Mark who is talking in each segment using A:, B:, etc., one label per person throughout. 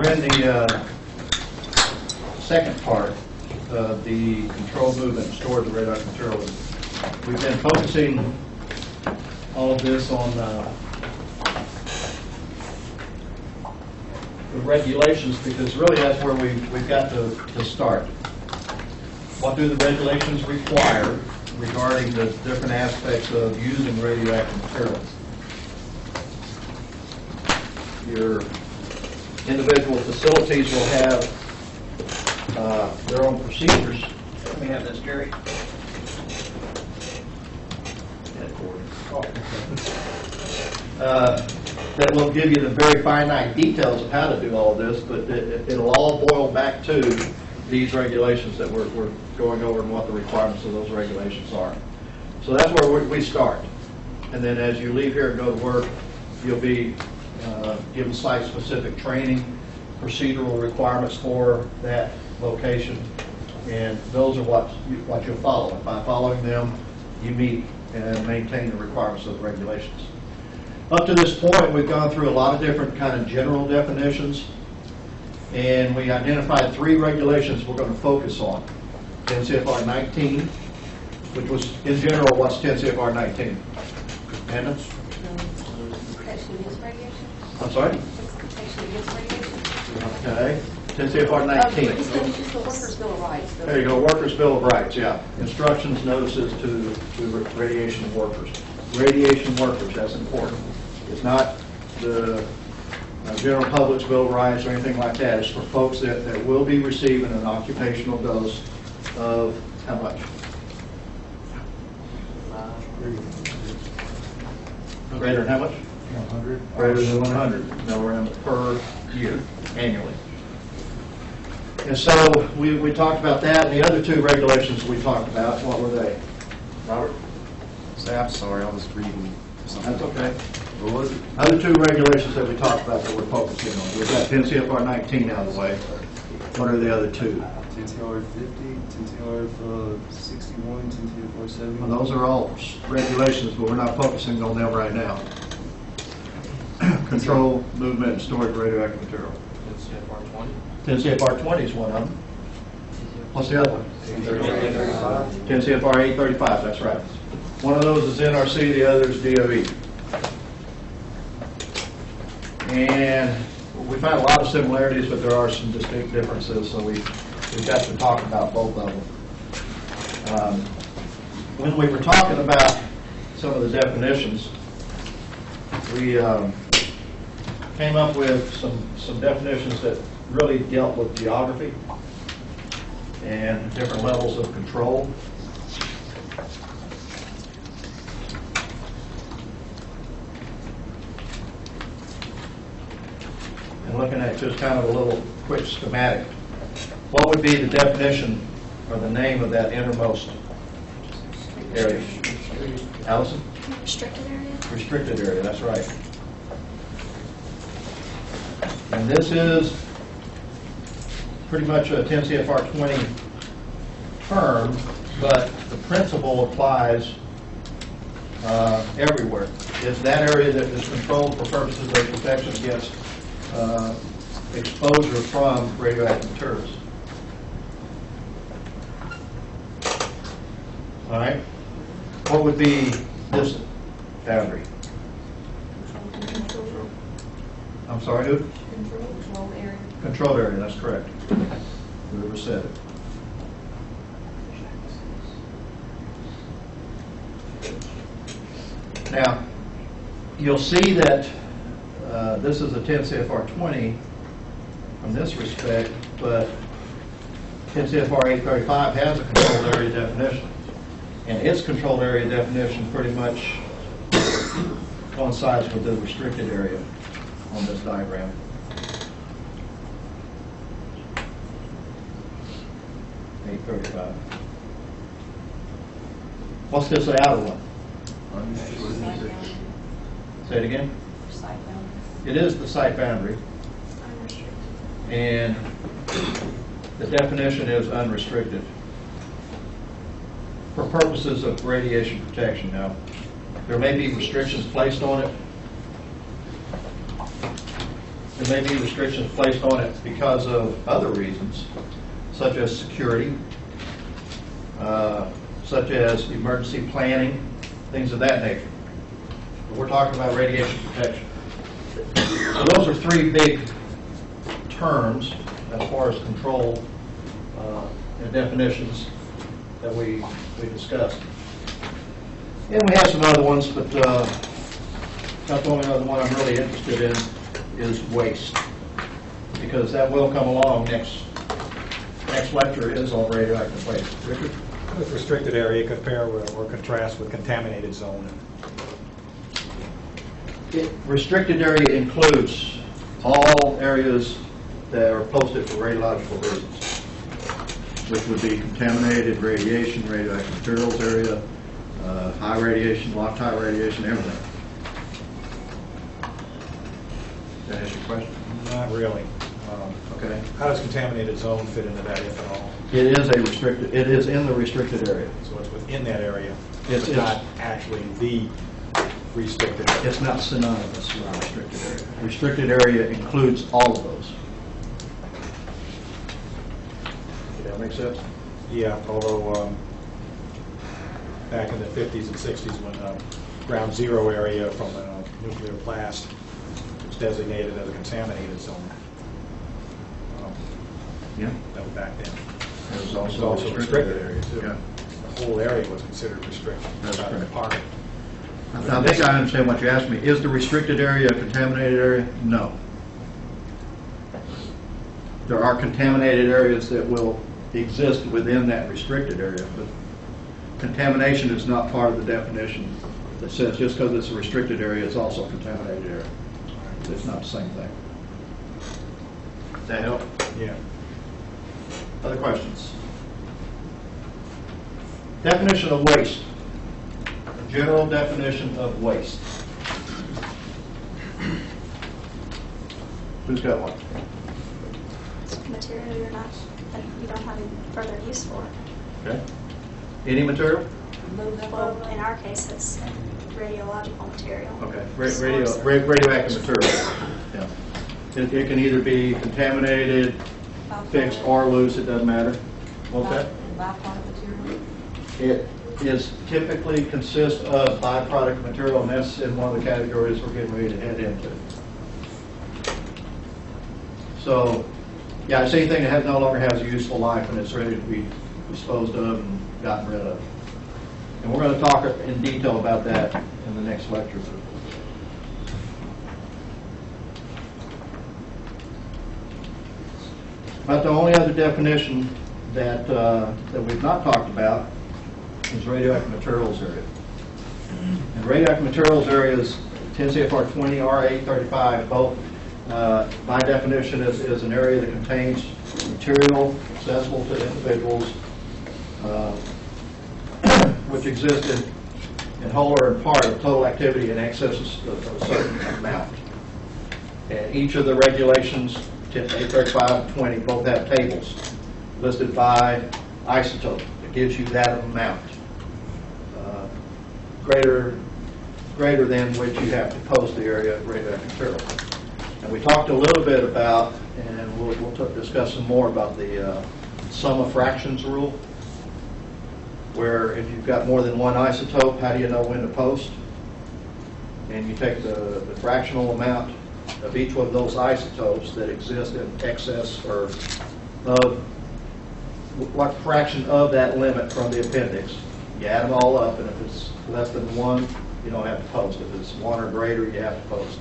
A: We're in the second part of the control, movement, and storage of radioactive materials. We've been focusing all of this on the regulations, because really that's where we've got to start. What do the regulations require regarding the different aspects of using radioactive materials? Your individual facilities will have their own procedures. Let me have this, Jerry. That will give you the very finite details of how to do all this, but it'll all boil back to these regulations that we're going over and what the requirements of those regulations are. So that's where we start. And then as you leave here and go to work, you'll be given site-specific training, procedural requirements for that location, and those are what you'll follow. And by following them, you meet and maintain the requirements of the regulations. Up to this point, we've gone through a lot of different kind of general definitions, and we identified 3 regulations we're going to focus on. 10 CFR 19, which was, in general, what's 10 CFR 19? Amanda? I'm sorry? Okay. 10 CFR 19.
B: It's the Workers' Bill of Rights.
A: There you go, Workers' Bill of Rights, yeah. Instructions, notices to radiation workers. Radiation workers, that's important. It's not the general public's Bill of Rights or anything like that. It's for folks that will be receiving an occupational dose of how much? Greater than how much? 100. Greater than 100 milligrams per year, annually. And so we talked about that, and the other 2 regulations we talked about, what were they? Robert?
C: I'm sorry, I was reading something.
A: That's okay.
C: What was it?
A: Other 2 regulations that we talked about that we're focusing on. We've got 10 CFR 19 out of the way. What are the other 2?
C: 10 CFR 50, 10 CFR 61, 10 CFR 70.
A: Well, those are all regulations, but we're not focusing on them right now. Control, movement, and storage of radioactive material.
C: 10 CFR 20.
A: 10 CFR 20 is one of them. What's the other one? 10 CFR 835, that's right. One of those is NRC, the other is DOE. And we find a lot of similarities, but there are some distinct differences, so we've got to talk about both of them. When we were talking about some of the definitions, we came up with some definitions that really dealt with geography and different levels of control. And looking at just kind of a little quick schematic, what would be the definition or the name of that innermost area? Allison?
B: Restricted area?
A: Restricted area, that's right. And this is pretty much a 10 CFR 20 term, but the principle applies everywhere. It's that area that is controlled for purposes of protection against exposure from radioactive materials. All right. What would be this boundary? I'm sorry, who?
B: Control area.
A: Control area, that's correct. Whoever said it. Now, you'll see that this is a 10 CFR 20 from this respect, but 10 CFR 835 has a controlled area definition. And its controlled area definition pretty much coincides with the restricted area on this diagram. What's this outer one? Say it again?
B: Site boundary.
A: It is the site boundary, and the definition is unrestricted for purposes of radiation protection. Now, there may be restrictions placed on it there may be restrictions placed on it because of other reasons, such as security, such as emergency planning, things of that nature. But we're talking about radiation protection. So those are three big terms as far as control and definitions that we discussed. And we have some other ones, but not the only other one I'm really interested in is waste, because that will come along. Next lecture is on radioactive waste. Richard?
D: With restricted area, compare or contrast with contaminated zone.
A: Restricted area includes all areas that are posted for radiological reasons, which would be contaminated radiation, radioactive materials area, high radiation, locked-high radiation, everything. Does that answer your question?
D: Not really.
A: Okay.
D: How does contaminated zone fit into that, if at all?
A: It is a restricted. It is in the restricted area.
D: So it's within that area.
A: It's
D: not actually the restricted area.
A: It's not synonymous with our restricted area. Restricted area includes all of those. Does that make sense?
D: Yeah, although back in the 50s and 60s when ground zero area from a nuclear blast was designated as a contaminated zone.
A: Yeah.
D: That was back then.
A: It was
D: It was
A: also
D: also
A: a
D: a
A: restricted
D: restricted area, too.
A: Yeah.
D: The whole area was considered restricted.
A: That's
D: not
A: correct.
D: part of it.
A: I think I understand what you asked me. Is the restricted area a contaminated area? No. There are contaminated areas that will exist within that restricted area, but contamination is not part of the definition that says just because it's a restricted area, it's also a contaminated area. It's not the same thing. Does that help?
D: Yeah.
A: Other questions? Definition of waste. A general definition of waste. Who's got one?
E: It's material that you don't have any further use for.
A: Okay. Any material?
E: Well, in our case, it's radiological material.
A: Okay. Radioactive material. Yeah. It can either be contaminated, fixed, or loose. It doesn't matter. What's that?
B: Byproduct material.
A: It is typically consists of byproduct material, and that's in one of the categories we're getting ready to head into. So, yeah, it's anything that no longer has a useful life and it's ready to be disposed of and gotten rid of. And we're going to talk in detail about that in the next lecture. But the only other definition that we've not talked about is radioactive materials area. And radioactive materials area is 10 CFR 20 R 835. Both, by definition, is an area that contains material accessible to individuals, which exist in whole or in part of total activity in excess of a certain amount. And each of the regulations, 835 and 20, both have tables listed by isotope. It gives you that amount, greater than which you have to post the area of radioactive material. And we talked a little bit about, and we'll discuss some more about the sum of fractions rule, where if you've got more than one isotope, how do you know when to post? And you take the fractional amount of each one of those isotopes that exist in excess or of what fraction of that limit from the appendix. You add them all up, and if it's less than one, you don't have to post. If it's one or greater, you have to post.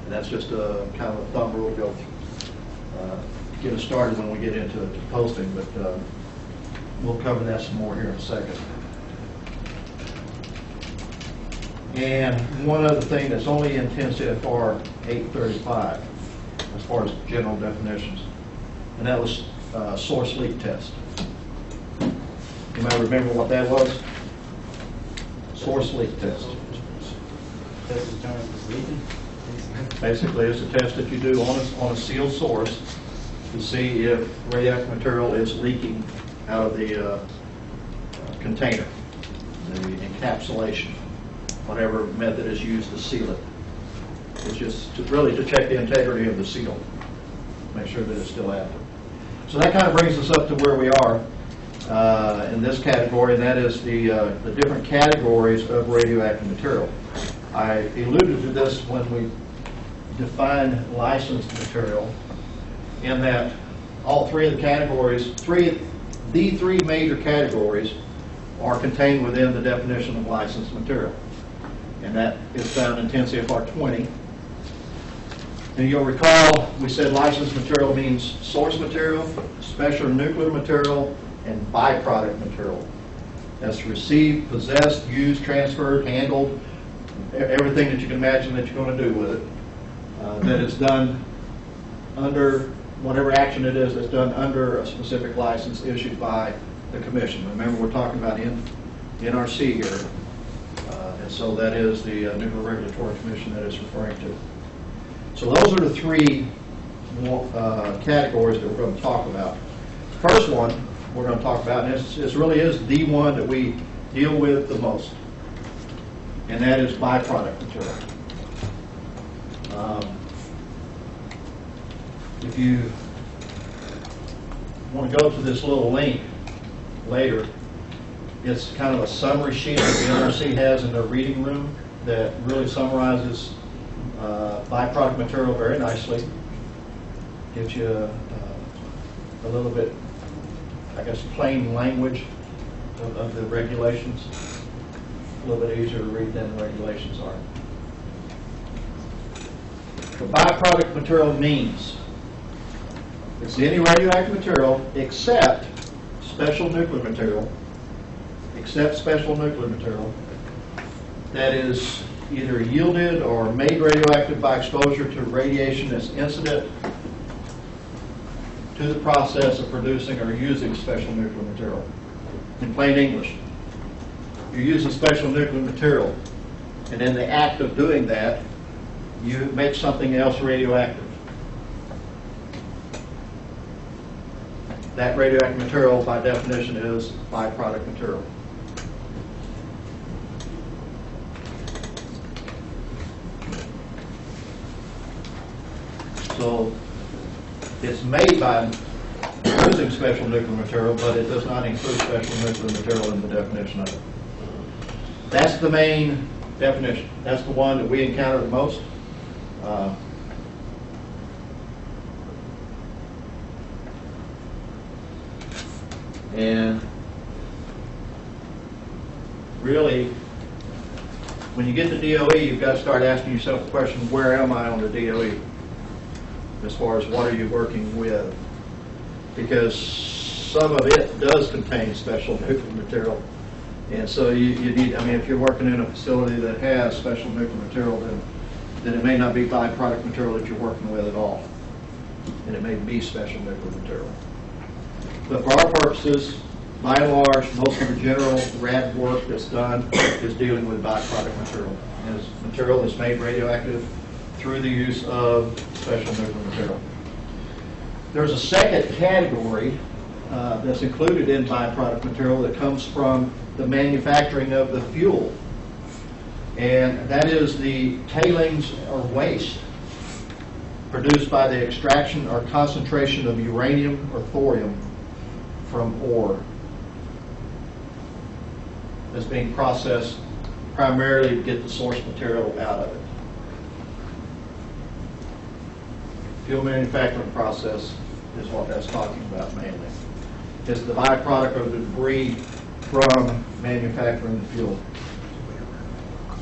A: And that's just a kind of a thumb rule to go get us started when we get into posting, but we'll cover that some more here in a second. And one other thing that's only in 10 CFR 835 as far as general definitions, and that was source leak test. You might remember what that was? Source leak test. Basically, it's a test that you do on a sealed source to see if radioactive material is leaking out of the container, the encapsulation, whatever method is used to seal it. It's just really to check the integrity of the seal, make sure that it's still active. So that kind of brings us up to where we are in this category, and that is the different categories of radioactive material. I alluded to this when we defined licensed material, in that all three of the categories, the three major categories are contained within the definition of licensed material. And that is found in 10 CFR 20. And you'll recall we said licensed material means source material, special nuclear material, and byproduct material. That's received, possessed, used, transferred, handled, everything that you can imagine that you're going to do with it. That is done under whatever action it is that's done under a specific license issued by the Commission. Remember, we're talking about NRC here. And so that is the Nuclear Regulatory Commission that it's referring to. So those are the three categories that we're going to talk about. The first one we're going to talk about, and this really is the one that we deal with the most, and that is byproduct material. If you want to go to this little link later, it's kind of a summary sheet that the NRC has in their reading room that really summarizes byproduct material very nicely. Gives you a little bit, I guess, plain language of the regulations. A little bit easier to read than the regulations are. What byproduct material means, it's any radioactive material except special nuclear material, that is either yielded or made radioactive by exposure to radiation that's incident to the process of producing or using special nuclear material. In plain English, you're using special nuclear material, and in the act of doing that, you make something else radioactive. That radioactive material, by definition, is byproduct material. So it's made by using special nuclear material, but it does not include special nuclear material in the definition of it. That's the main definition. That's the one that we encounter the most. And really, when you get to DOE, you've got to start asking yourself the question, where am I on the DOE? As far as what are you working with? Because some of it does contain special nuclear material. And so you need, I mean, if you're working in a facility that has special nuclear material, then it may not be byproduct material that you're working with at all. And it may be special nuclear material. But for our purposes, by and large, most of the general RAD work that's done is dealing with byproduct material. And it's material that's made radioactive through the use of special nuclear material. There's a second category that's included in byproduct material that comes from the manufacturing of the fuel. And that is the tailings or waste produced by the extraction or concentration of uranium or thorium from ore that's being processed primarily to get the source material out of it. Fuel manufacturing process is what that's talking about mainly. It's the byproduct of the debris from manufacturing the fuel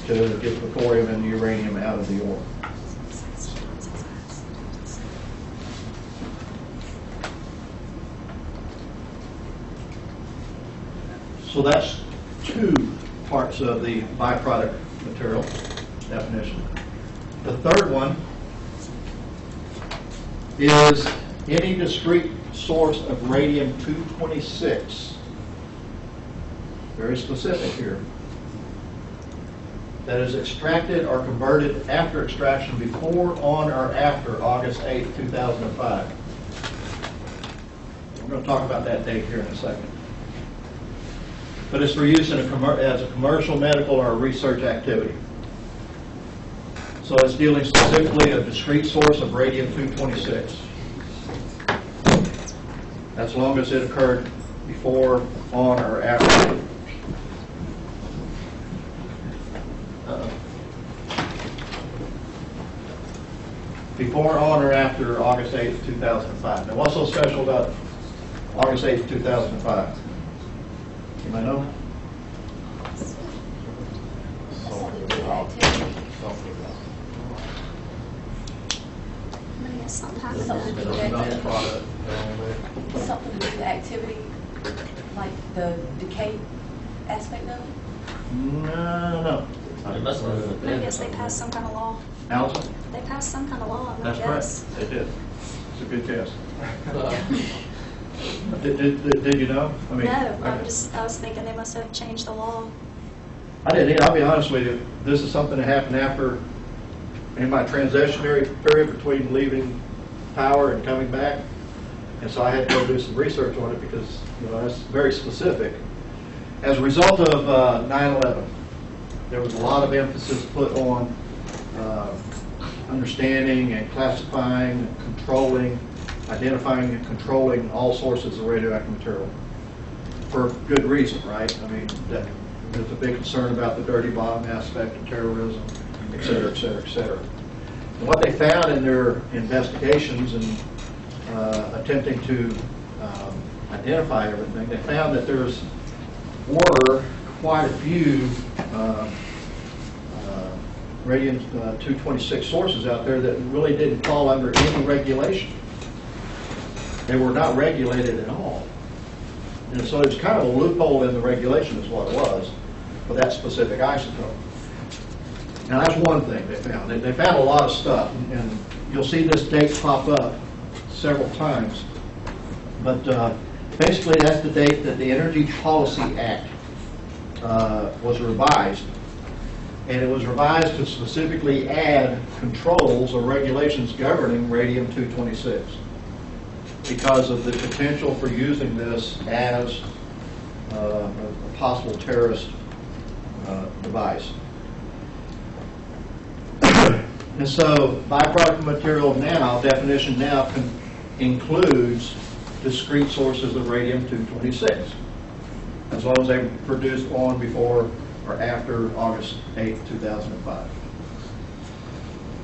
A: to get the thorium and the uranium out of the ore. So that's two parts of the byproduct material definition. The third one is any discrete source of radium-226. Very specific here. That is extracted or converted after extraction before, on, or after August 8, 2005. We're going to talk about that date here in a second. But it's for use in as a commercial, medical, or research activity. So it's dealing specifically a discrete source of radium-226. As long as it occurred before, on, or after. Before, on, or after August 8th, 2005. Now, what's so special about August 8th, 2005? Anybody know?
B: Something to do with activity.
E: I guess something happened
B: Something
E: then.
B: to do with activity. Something to do with activity, like the decay aspect of it?
A: No.
E: I guess they passed some kind of law.
A: Allison?
E: They passed some kind of law, I
A: That's
E: guess.
A: correct. They did. It's a good guess. Did you know? I mean,
E: No,
A: okay.
E: I was thinking they must have changed the law.
A: I didn't. I'll be honest with you. This is something that happened after, in my transitionary period between leaving power and coming back, and so I had to go do some research on it because that's very specific. As a result of 9/11, there was a lot of emphasis put on understanding and classifying, and controlling, identifying and controlling all sources of radioactive material for good reason, right? I mean, there's a big concern about the dirty bomb aspect of terrorism, et cetera, et cetera, et cetera. And what they found in their investigations and attempting to identify everything, they found that there were quite a few radium-226 sources out there that really didn't fall under any regulation. They were not regulated at all. And so there's kind of a loophole in the regulation is what it was for that specific isotope. Now that's one thing they found. They found a lot of stuff, and you'll see this date pop up several times. But basically that's the date that the Energy Policy Act was revised. And it was revised to specifically add controls or regulations governing radium-226 because of the potential for using this as a possible terrorist device. And so byproduct material now, definition now, includes discrete sources of radium-226, as long as they were produced on, before, or after August 8, 2005.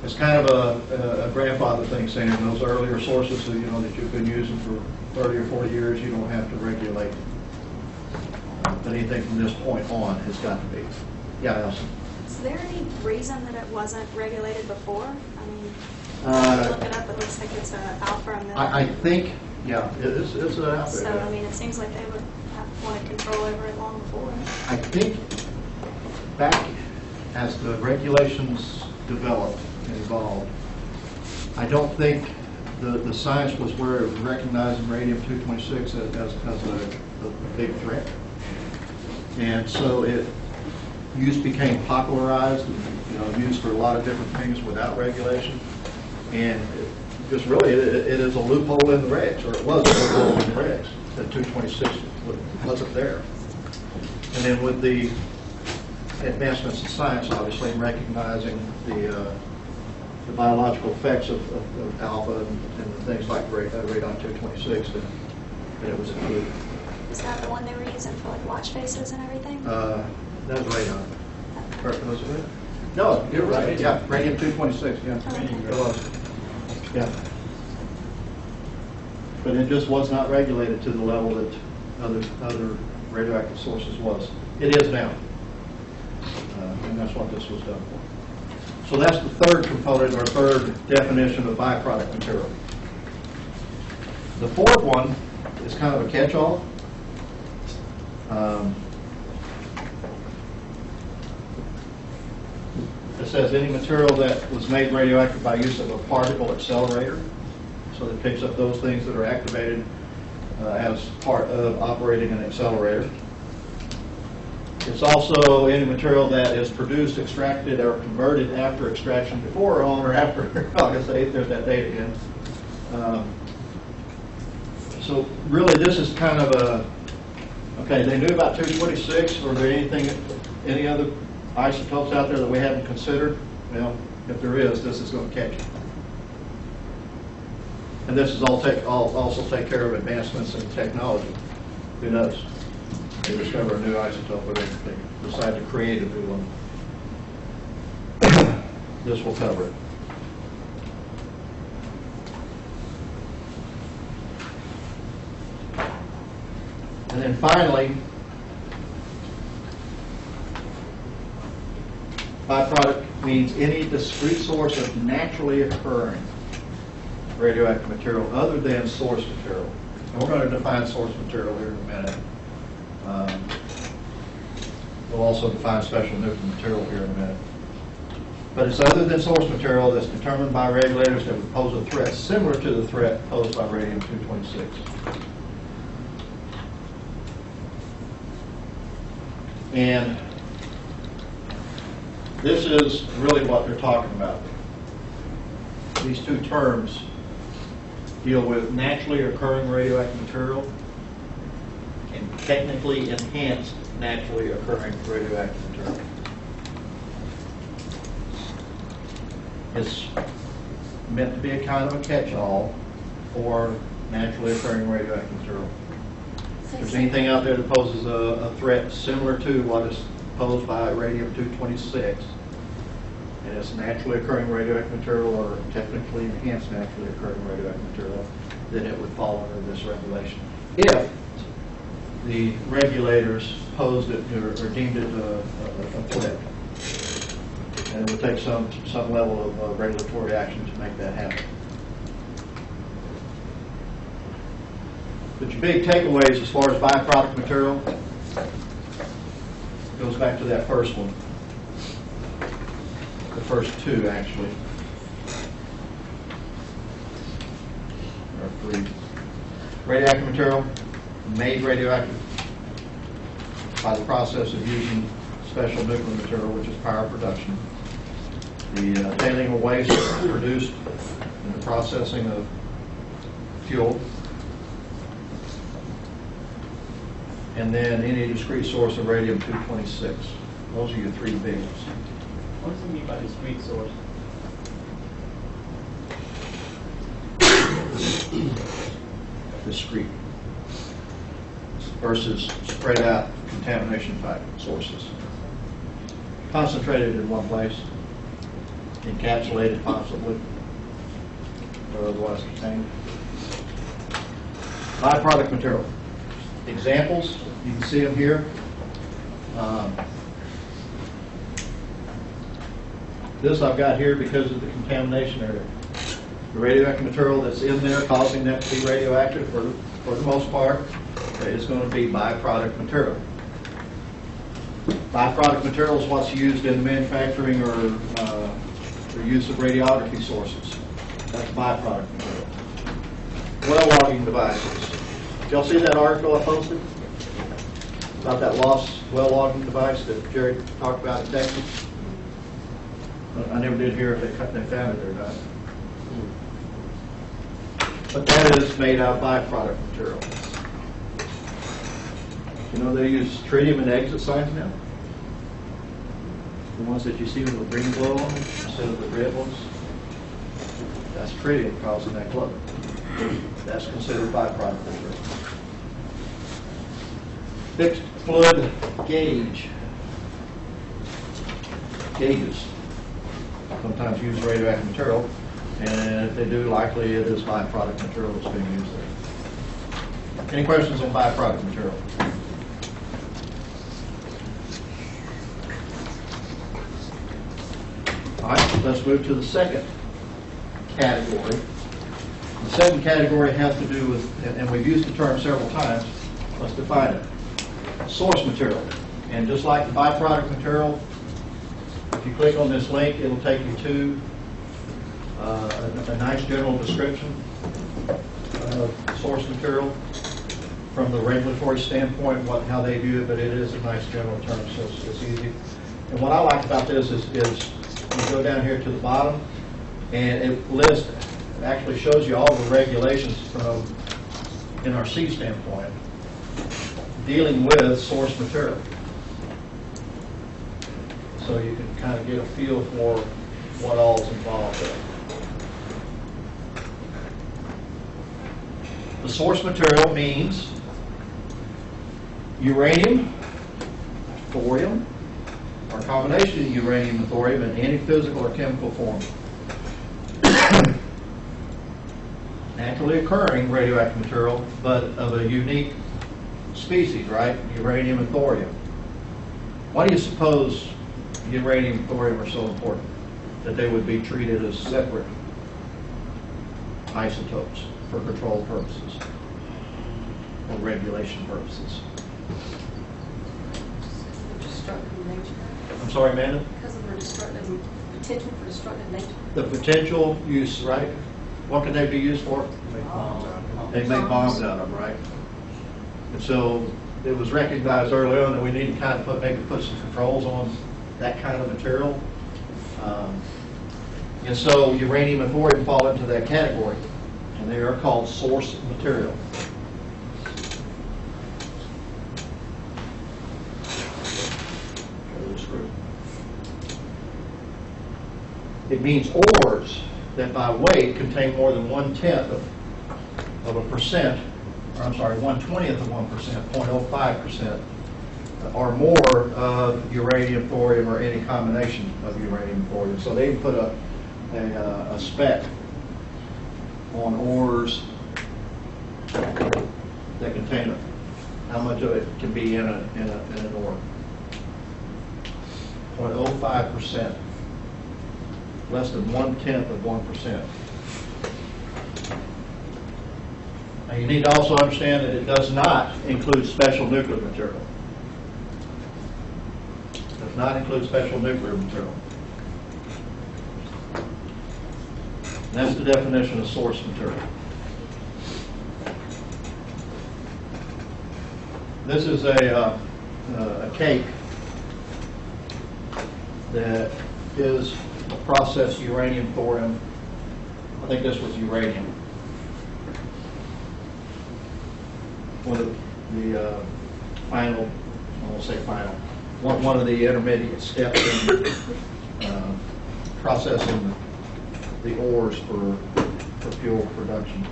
A: It's kind of a grandfather thing, saying those earlier sources that you've been using for 30 or 40 years, you don't have to regulate. But anything from this point on has got to be. Yeah, Elsie.
E: Is there any reason that it wasn't regulated before? I mean, when you look it up, it looks like it's an alpha emitter.
A: I think, yeah, it's an out there.
E: So,
A: yeah.
E: I mean, it seems like they would have wanted control over it long before.
A: I think back as the regulations developed and evolved, I don't think the science was where it was recognizing radium-226 as a big threat. And so use became popularized, used for a lot of different things without regulation. And just really, it is a loophole in the regs, or it was a loophole in the regs, that 226 wasn't there. And then with the advancements in science, obviously, in recognizing the biological effects of alpha and things like radon-226, that it was included.
E: Is that the one they were using for like watch faces and everything?
A: That was radon. Or was it radon? No, you're right. Yeah, radium-226. Yeah, it was. Yeah. But it just was not regulated to the level that other radioactive sources was. It is now. And that's what this was done for. So that's the third component, or third definition of byproduct material. The fourth one is kind of a catch-all. It says any material that was made radioactive by use of a particle accelerator, so that picks up those things that are activated as part of operating an accelerator. It's also any material that is produced, extracted, or converted after extraction, before, on, or after August 8th. There's that date again. So really, this is kind of a, okay, they knew about 226. Were there any other isotopes out there that we hadn't considered? Well, If there is, this is going to catch it. And this is also take care of advancements in technology. Who knows? They discover a new isotope or they decide to create a new one. This will cover it. And then finally, byproduct means any discrete source of naturally occurring radioactive material other than source material. And we're going to define source material here in a minute. We'll also define special nuclear material here in a minute. But it's other than source material that's determined by regulators that would pose a threat similar to the threat posed by radium-226. And this is really what they're talking about. These two terms deal with naturally occurring radioactive material and technically enhanced naturally occurring radioactive material. It's meant to be a kind of a catch-all for naturally occurring radioactive material. If there's anything out there that poses a threat similar to what is posed by radium-226, and it's naturally occurring radioactive material or technically enhanced naturally occurring radioactive material, then it would fall under this regulation. If the regulators posed it or deemed it a threat, and it would take some level of regulatory action to make that happen. But your big takeaways as far as byproduct material goes back to that first one. The first two, actually. Or three. Radioactive material, made radioactive by the process of using special nuclear material, which is power production. The tailing of waste produced in the processing of fuel. And then any discrete source of radium-226. Those are your three big ones.
F: What does it mean by discrete source?
A: Discrete versus spread out contamination type sources. Concentrated in one place, encapsulated possibly, or otherwise contained. Byproduct material. Examples, you can see them here. This I've got here because of the contamination area. The radioactive material that's in there causing that to be radioactive for the most part is going to be byproduct material. Byproduct material is what's used in the manufacturing or use of radiography sources. That's byproduct material. Well logging devices. Did y'all see that article I posted about that lost well logging device that Jerry talked about in Texas? I never did hear if they found it or not. But that is made out of byproduct material. You know they use tritium in exit signs now? The ones that you see with the green glow on them instead of the red ones? That's tritium causing that glow. That's considered byproduct material. Fixed fluid gauge. Gauges sometimes use radioactive material, and if they do, likely it is byproduct material that's being used there. Any questions on byproduct material? All right, let's move to the second category. The second category has to do with, and we've used the term several times, let's define it. Source material. And just like the byproduct material, if you click on this link, it'll take you to a nice general description of source material from the regulatory standpoint, how they view it, but it is a nice general term, so it's easy. And what I like about this is you go down here to the bottom, and it actually shows you all the regulations from NRC standpoint dealing with source material. So you can kind of get a feel for what all is involved there. The source material means uranium, thorium, or a combination of uranium and thorium in any physical or chemical form. Naturally occurring radioactive material, but of a unique species, right? Uranium and thorium. Why do you suppose uranium and thorium are so important? That they would be treated as separate isotopes for control purposes or regulation purposes.
B: Destructive nature.
A: I'm sorry, Amanda?
B: Because of their destructive, potential for destructive nature.
A: The potential use, right? What can they be used for?
D: Make bombs out of it.
A: They make bombs out of them, right? And so it was recognized early on that we need to kind of maybe put some controls on that kind of material. And so uranium and thorium fall into that category, and they are called source material. It means ores that by weight contain more than 1/10 of a percent, or I'm sorry, 1/20th of 1%, 0.05%, or more of uranium, thorium, or any combination of uranium and thorium. So they put a spec on ores that contain how much of it can be in an ore. 0.05%. Less than 1/10 of 1%. Now you need to also understand that it does not include special nuclear material. It does not include special nuclear material. And that's the definition of source material. This is a cake that is processed uranium, thorium. I think this was uranium. One of the final, I won't say final, one of the intermediate steps in processing the ores for fuel production.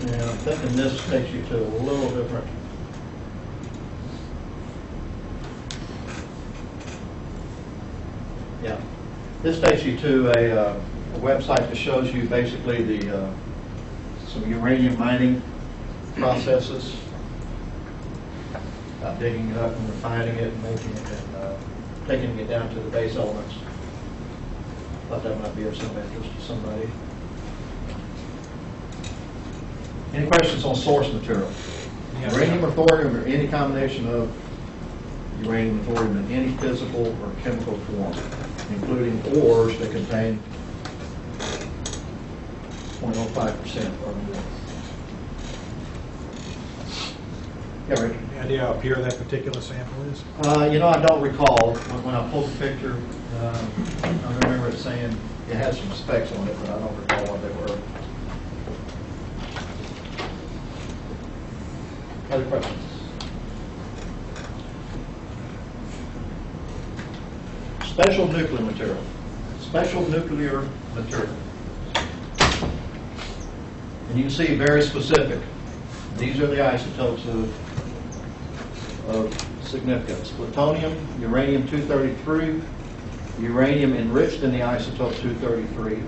A: And I'm thinking this takes you to a little different. Yeah, this takes you to a website that shows you basically some uranium mining processes, digging it up and refining it and making it and taking it down to the base elements. Thought that might be of some interest to somebody. Any questions on source material?
D: Yes.
A: Uranium or thorium or any combination of uranium and thorium in any physical or chemical form, including ores that contain 0.05% or more. Yeah, Rick?
D: Any idea how pure that particular sample is?
A: You know, I don't recall. When I pulled the picture, I remember it saying it had some specs on it, but I don't recall what they were. Other questions? Special nuclear material. Special nuclear material. And you can see very specific. These are the isotopes of significance. Plutonium, uranium-233, uranium enriched in the isotope 233,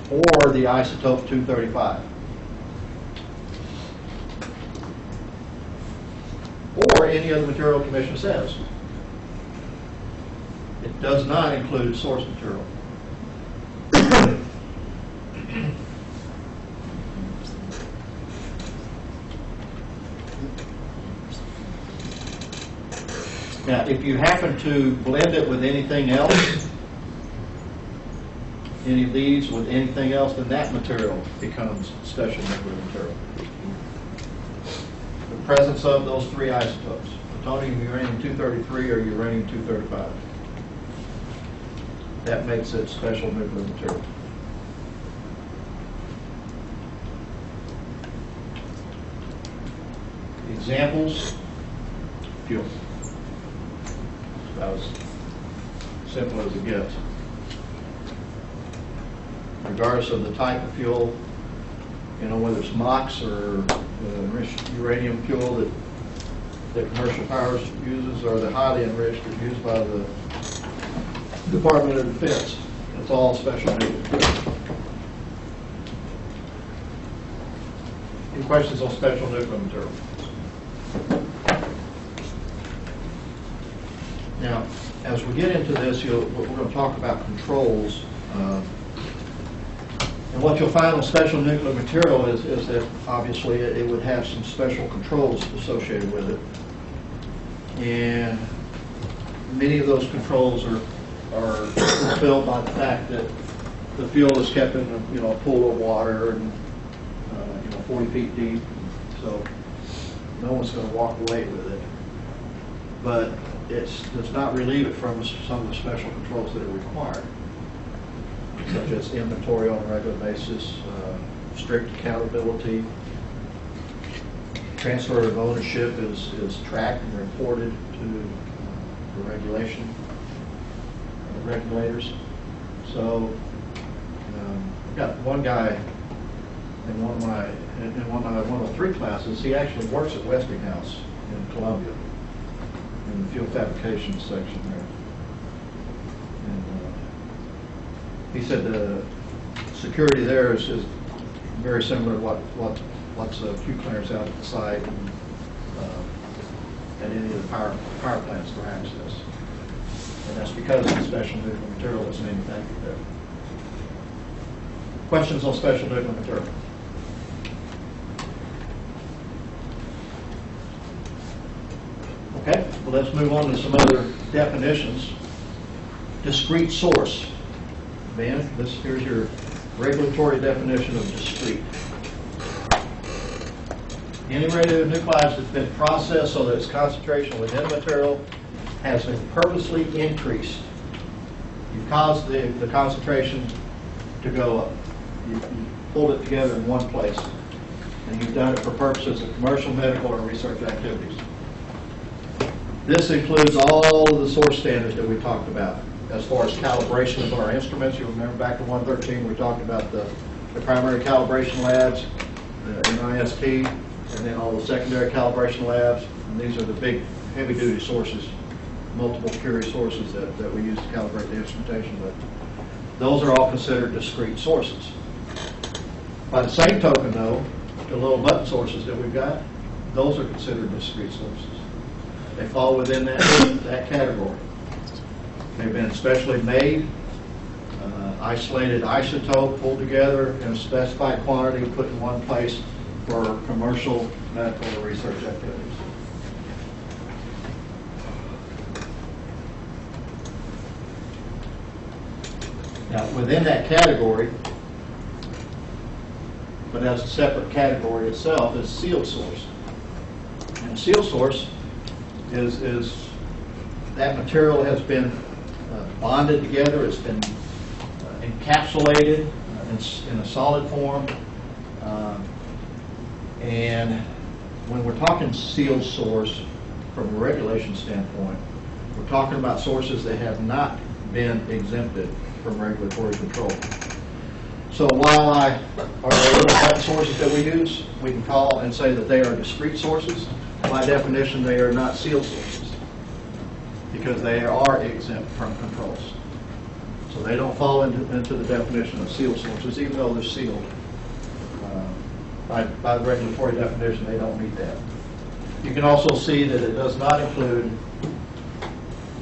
A: or the isotope 235. Or any other material Commission says. It does not include source material. Now, if you happen to blend it with anything else, any of these with anything else, then that material becomes special nuclear material. The presence of those three isotopes, plutonium, uranium-233, or uranium-235. That makes it special nuclear material. Examples, fuel. About as simple as it gets. Regardless of the type of fuel, whether it's MOX or enriched uranium fuel that commercial power uses, or the highly enriched that's used by the Department of Defense. It's all special nuclear. Any questions on special nuclear material? Now, as we get into this, we're going to talk about controls. And what you'll find on special nuclear material is that obviously it would have some special controls associated with it. And many of those controls are fulfilled by the fact that the fuel is kept in a pool of water and 40 feet deep, so no one's going to walk away with it. But it does not relieve it from some of the special controls that are required, such as inventory on a regular basis, strict accountability. Transfer of ownership is tracked and reported to the regulators. So I've got one guy in one of the 3 classes. He actually works at Westinghouse in Columbia in the fuel fabrication section there. And he said the security there is very similar to what's Q clearance out at the site and at any of the power plants for access. And that's because of the special nuclear material that's manufactured there. Questions on special nuclear material? Okay, well, let's move on to some other definitions. Discrete source. Ben, here's your regulatory definition of discrete. Any radionuclides that's been processed so that its concentration within the material has been purposely increased. You've caused the concentration to go up. You pulled it together in one place, and you've done it for purposes of commercial, medical, or research activities. This includes all of the source standards that we talked about. As far as calibration of our instruments, you'll remember back to 113, we talked about the primary calibration labs, the NIST, and then all the secondary calibration labs. And these are the big, heavy-duty sources, multiple curie sources that we use to calibrate the instrumentation with. Those are all considered discrete sources. By the same token, though, the little button sources that we've got, those are considered discrete sources. They fall within that category. They've been specially made, isolated isotope, pulled together in a specified quantity, put in one place for commercial, medical, or research activities. Now, within that category, but as a separate category itself, is sealed source. And a sealed source is that material has been bonded together, it's been encapsulated in a solid form. And when we're talking sealed source from a regulation standpoint, we're talking about sources that have not been exempted from regulatory control. So while are there little button sources that we use, we can call and say that they are discrete sources. By definition, they are not sealed sources because they are exempt from controls. So they don't fall into the definition of sealed sources, even though they're sealed. By the regulatory definition, they don't meet that. You can also see that it does not include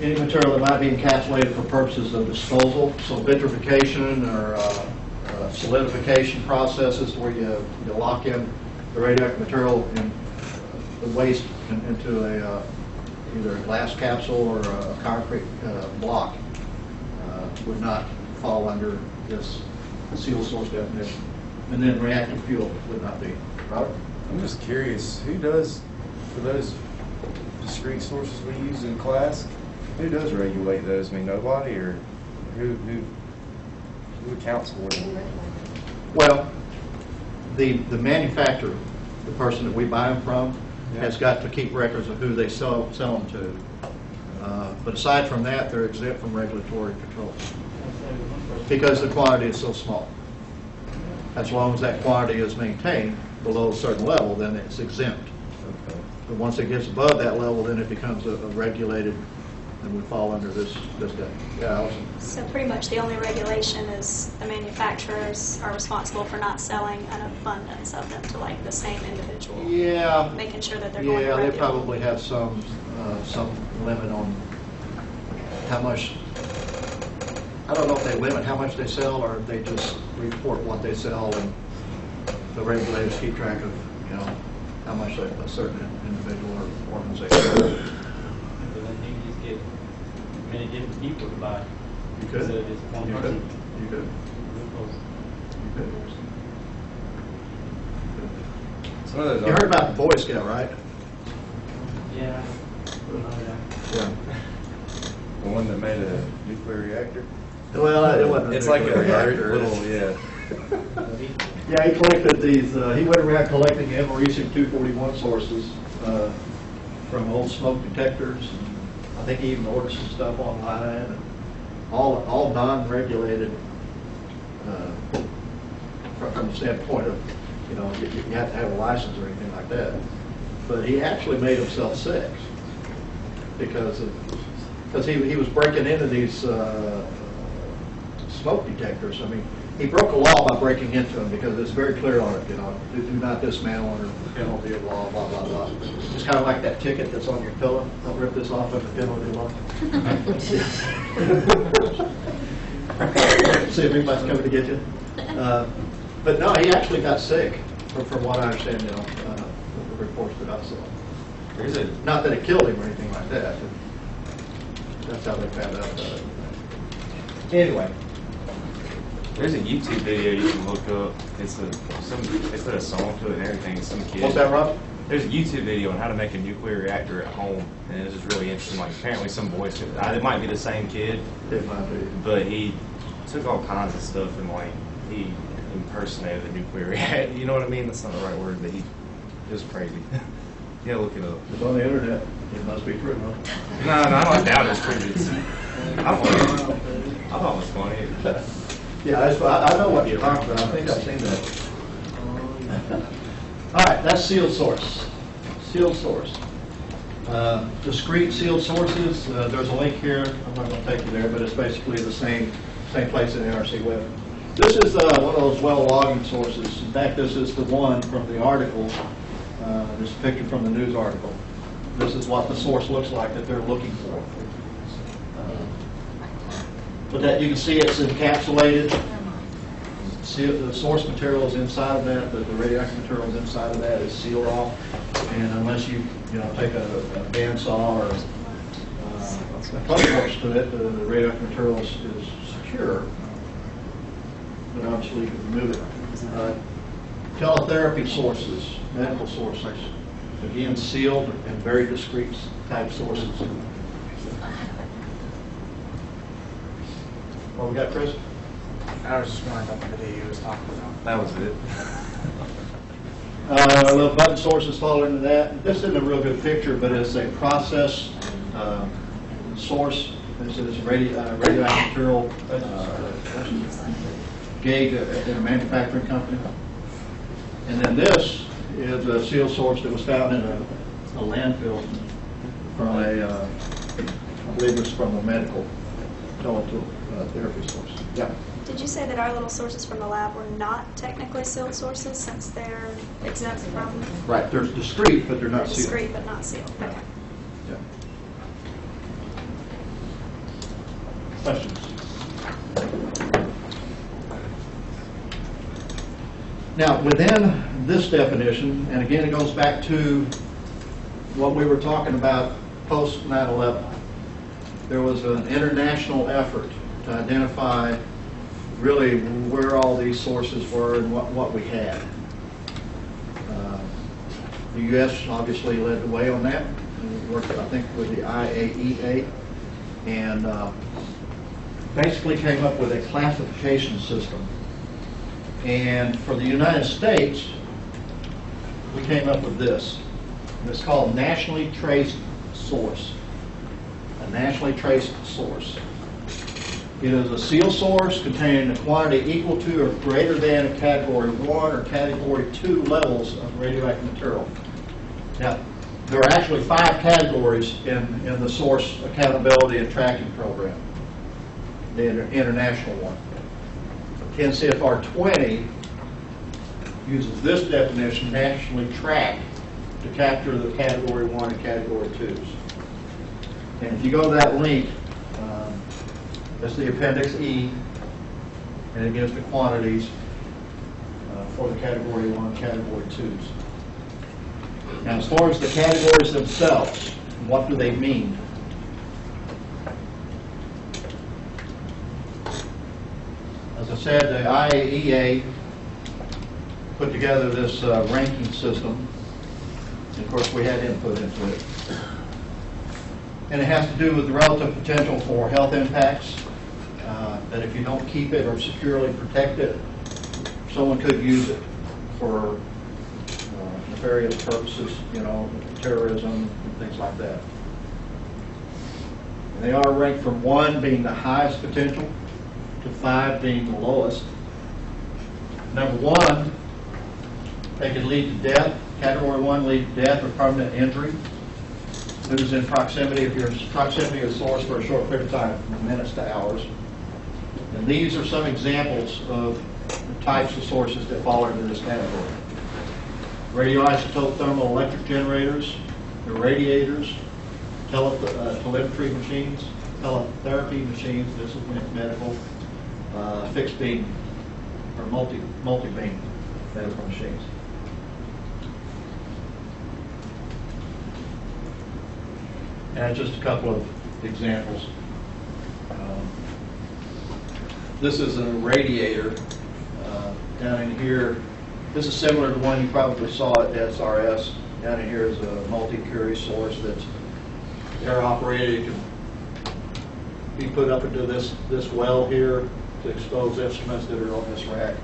A: any material that might be encapsulated for purposes of disposal, so vitrification or solidification processes where you lock in the radioactive material in the waste into either a glass capsule or a concrete block would not fall under this sealed source definition. And then reactive fuel would not be. Robert?
C: I'm just curious, who does, for those discrete sources we use in class, who does regulate those? I mean, nobody, or who accounts for them?
A: Well, the manufacturer, the person that we buy them from, has got to keep records of who they sell them to. But aside from that, they're exempt from regulatory control because the quantity is so small. As long as that quantity is maintained below a certain level, then it's exempt. But once it gets above that level, then it becomes a regulated, and would fall under this guy. Yeah, Allison?
E: So pretty much the only regulation is the manufacturers are responsible for not selling an abundance of them to like the same individual.
A: Yeah.
E: Making sure that they're going to
A: Yeah, they
E: regulate.
A: probably have some limit on how much, I don't know if they limit how much they sell, or if they just report what they sell, and the regulators keep track of, how much a certain individual or organization sells.
F: Because I think you just get many different people to buy.
A: You could.
F: Instead of just one
A: You could.
F: person.
A: You could. You could.
C: Some of those
A: You heard about the Boy Scout, right?
F: Yeah.
A: Yeah.
C: the one that made a nuclear reactor.
A: Well, it wasn't.
C: It's like a
A: reactor.
C: little, yeah.
A: Yeah, he collected these, he went around collecting americium-241 sources from old smoke detectors. I think he even ordered some stuff online, and all non-regulated from the standpoint of, you have to have a license or anything like that. But he actually made himself sick because he was breaking into these smoke detectors. I mean, he broke a law by breaking into them because it's very clear on it, do not dismantle under penalty of law, blah, blah, blah. It's kind of like that ticket that's on your pillow. Don't rip this off under penalty of law. See if anybody's coming to get you. But no, he actually got sick, from what I understand, the reports that I saw. Not that it killed him or anything like that, but that's how they found out about it. Anyway.
G: There's a YouTube video you can look up. They put a song to it and everything. Some kid.
A: What's that, Rob?
G: There's a YouTube video on how to make a nuclear reactor at home, and it's just really interesting. Like apparently some voice, it might be the same kid,
A: It might be.
G: but he took all kinds of stuff and like he impersonated a nuclear reactor. You know what I mean? That's not the right word, but it was crazy. Yeah, look it up.
A: It's on the internet. It must be true, huh?
G: No, I don't doubt it's true. I thought it was funny.
A: Yeah, I know what you're talking about. I think I've seen that. All right, that's sealed source. Sealed source. Discrete sealed sources, there's a link here. I'm not going to take you there, but it's basically the same place in NRC web. This is one of those well logging sources. In fact, this is the one from the article. This picture from the news article. This is what the source looks like that they're looking for. But that you can see it's encapsulated. See, the source material is inside of that. The radioactive material is inside of that. It's sealed off, and unless you take a bandsaw or a punch force to it, the radioactive material is secure. But obviously you can remove it. Teletherapy sources, medical sources, again sealed and very discrete type sources. What we got, Chris?
H: I was just wondering about the video you was talking about.
G: That was it.
A: Little button sources fall into that. This isn't a real good picture, but it's a process source. This is radioactive material gauge in a manufacturing company. And then this is a sealed source that was found in a landfill from I believe it's from a medical teletherapy source. Yeah.
E: Did you say that our little sources from the lab were not technically sealed sources since they're exempt from?
A: Right. They're discrete, but they're not
E: They're
A: sealed.
E: discrete but not sealed. Okay.
A: Yeah. Questions? Now, within this definition, and again, it goes back to what we were talking about post 9/11. There was an international effort to identify really where all these sources were and what we had. The U.S. obviously led the way on that. We worked, I think, with the IAEA, and basically came up with a classification system. And for the United States, we came up with this. And it's called Nationally Traced Source. a nationally traced source. It is a seal source containing a quantity equal to or greater than a Category 1 or Category 2 levels of radioactive material. Now, there are actually 5 categories in the source accountability and tracking program, the international one. 10 CFR 20 uses this definition, nationally tracked, to capture the Category 1 and Category 2s. And if you go to that link, that's the Appendix E, and it gives the quantities for the Category 1 and Category 2s. Now, as far as the categories themselves, what do they mean? As I said, the IAEA put together this ranking system. And of course, we had input into it. And it has to do with the relative potential for health impacts, that if you don't keep it or securely protect it, someone could use it for nefarious purposes, you know, terrorism and things like that. And they are ranked from 1 being the highest potential to 5 being the lowest. Number 1, they could lead to death. Category 1 lead to death or permanent injury. Lose in proximity, if you're in proximity of the source for a short period of time, from minutes to hours. And these are some examples of the types of sources that fall into this category. Radioisotope thermal electric generators, irradiators, telemetry machines, teletherapy machines, this is medical, fixed beam or multi-beam medical machines. And just a couple of examples. This is a radiator down in here. This is similar to one you probably saw at SRS. Down in here is a multi-curie source that's air operated. It can be put up into this well here to expose instruments that are on this rack.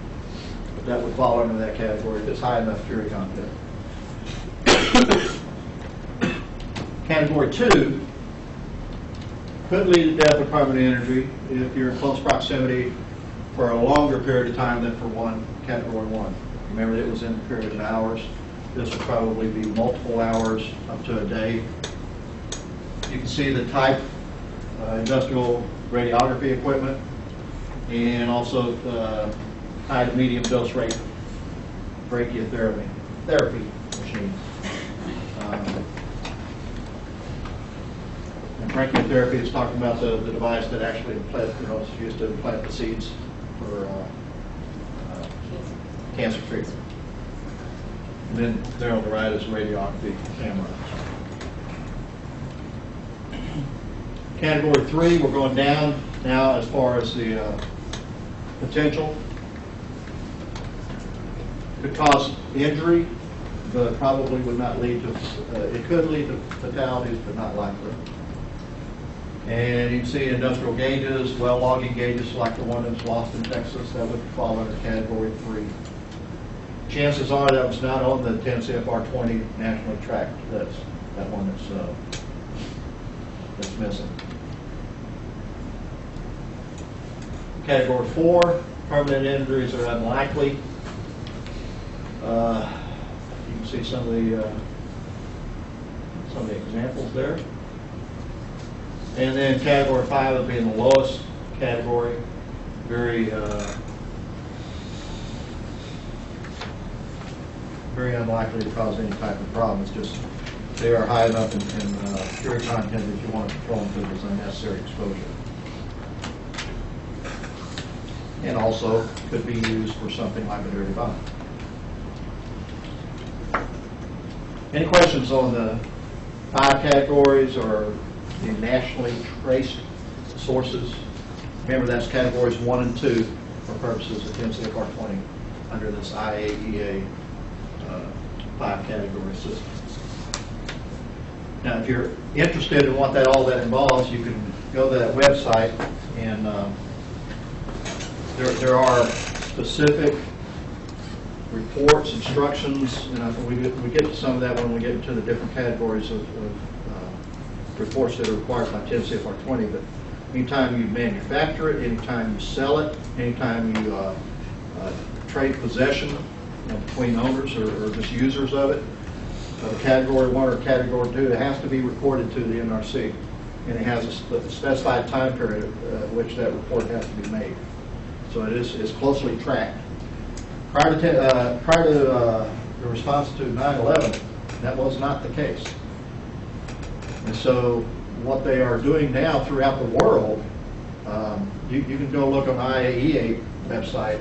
A: But that would fall under that category if it's high enough curie content. Category 2 could lead to death or permanent injury if you're in close proximity for a longer period of time than for Category 1. Remember, it was in the period of hours. This would probably be multiple hours up to a day. You can see the type, industrial radiography equipment, and also high to medium dose rate brachytherapy machines. And brachytherapy is talking about the device that actually is used to implant the seeds for cancer treatment. And then there on the right is a radiography camera. Category 3, we're going down now as far as the potential. Could cause injury, but probably would not lead to, it could lead to fatalities, but not likely. And you can see industrial gauges, well logging gauges like the one that's lost in Texas, that would fall under Category 3. Chances are that was not on the 10 CFR 20 nationally tracked. That's that one that's missing. Category 4, permanent injuries are unlikely. You can see some of the examples there. And then Category 5 would be in the lowest category, very unlikely to cause any type of problem. It's just they are high enough in pure content that you want to control them to this unnecessary exposure. And also could be used for something like a dirty bomb. Any questions on the 5 categories or the nationally traced sources? Remember, that's categories 1 and 2 for purposes of 10 CFR 20 under this IAEA 5 category system. Now, if you're interested in what all that involves, you can go to that website, and there are specific reports, instructions, and we get to some of that when we get to the different categories of reports that are required by 10 CFR 20, but anytime you manufacture it, anytime you sell it, anytime you trade possession between owners or just users of it, of Category 1 or Category 2, it has to be reported to the NRC. And it has a specified time period which that report has to be made. So it's closely tracked. Prior to the response to 9/11, that was not the case. And so what they are doing now throughout the world, you can go look on the IAEA website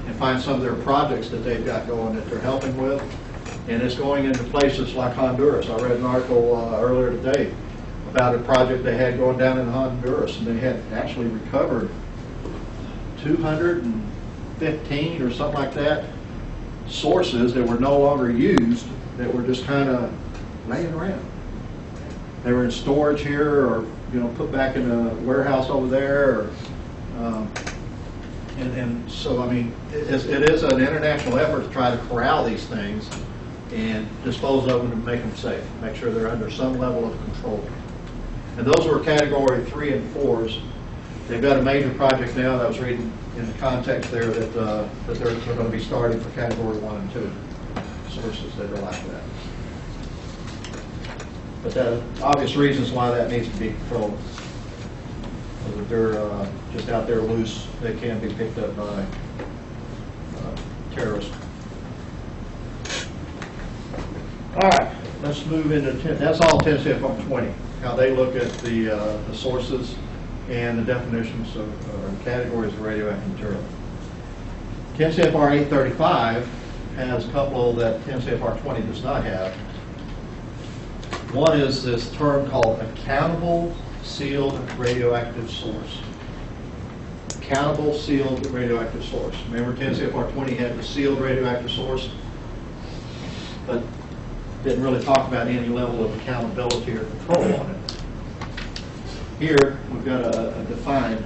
A: and find some of their projects that they've got going that they're helping with. And it's going into places like Honduras. I read an article earlier today about a project they had going down in Honduras, and they had actually recovered 215 or something like that sources that were no longer used, that were just kind of laying around. They were in storage here, or put back in a warehouse over there, or, and so I mean, it is an international effort to try to corral these things and dispose of them and make them safe, make sure they're under some level of control. And those were Category 3 and 4s. They've got a major project now that I was reading in the context there that they're going to be starting for Category 1 and 2 sources that are like that. But there are obvious reasons why that needs to be controlled. If they're just out there loose, they can be picked up by terrorists. All right, let's move into 10. That's all 10 CFR 20. How they look at the sources and the definitions of categories of radioactive material. 10 CFR 835 has a couple that 10 CFR 20 does not have. One is this term called accountable sealed radioactive source. Accountable sealed radioactive source. Remember 10 CFR 20 had the sealed radioactive source, but didn't really talk about any level of accountability or control on it. Here, we've got a defined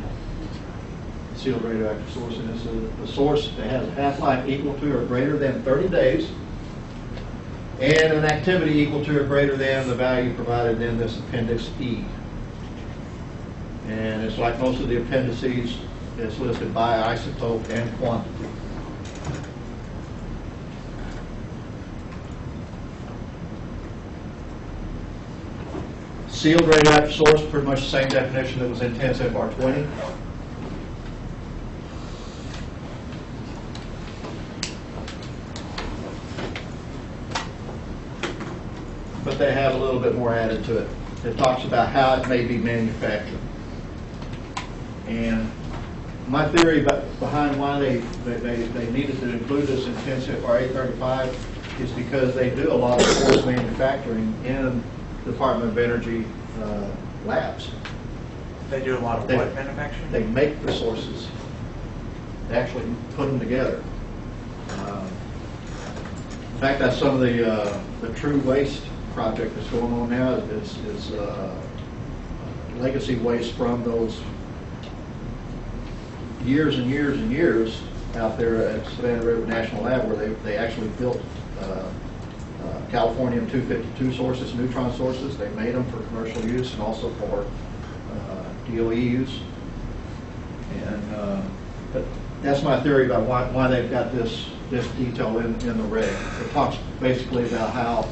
A: sealed radioactive source, and it's a source that has a half-life equal to or greater than 30 days, and an activity equal to or greater than the value provided in this Appendix E. And it's like most of the appendices, it's listed by isotope and quantity. Sealed radioactive source, pretty much the same definition that was in 10 CFR 20. But they have a little bit more added to it. It talks about how it may be manufactured. And my theory behind why they needed to include this in 10 CFR 835 is because they do a lot of source manufacturing in the Department of Energy labs.
H: They do a lot of what manufacturing?
A: They make the sources. They actually put them together. In fact, that's some of the true waste project that's going on now is legacy waste from those years and years and years out there at Savannah River National Lab, where they actually built Californium-252 sources, neutron sources. They made them for commercial use and also for DOE use. And but that's my theory about why they've got this detail in the reg. It talks basically about how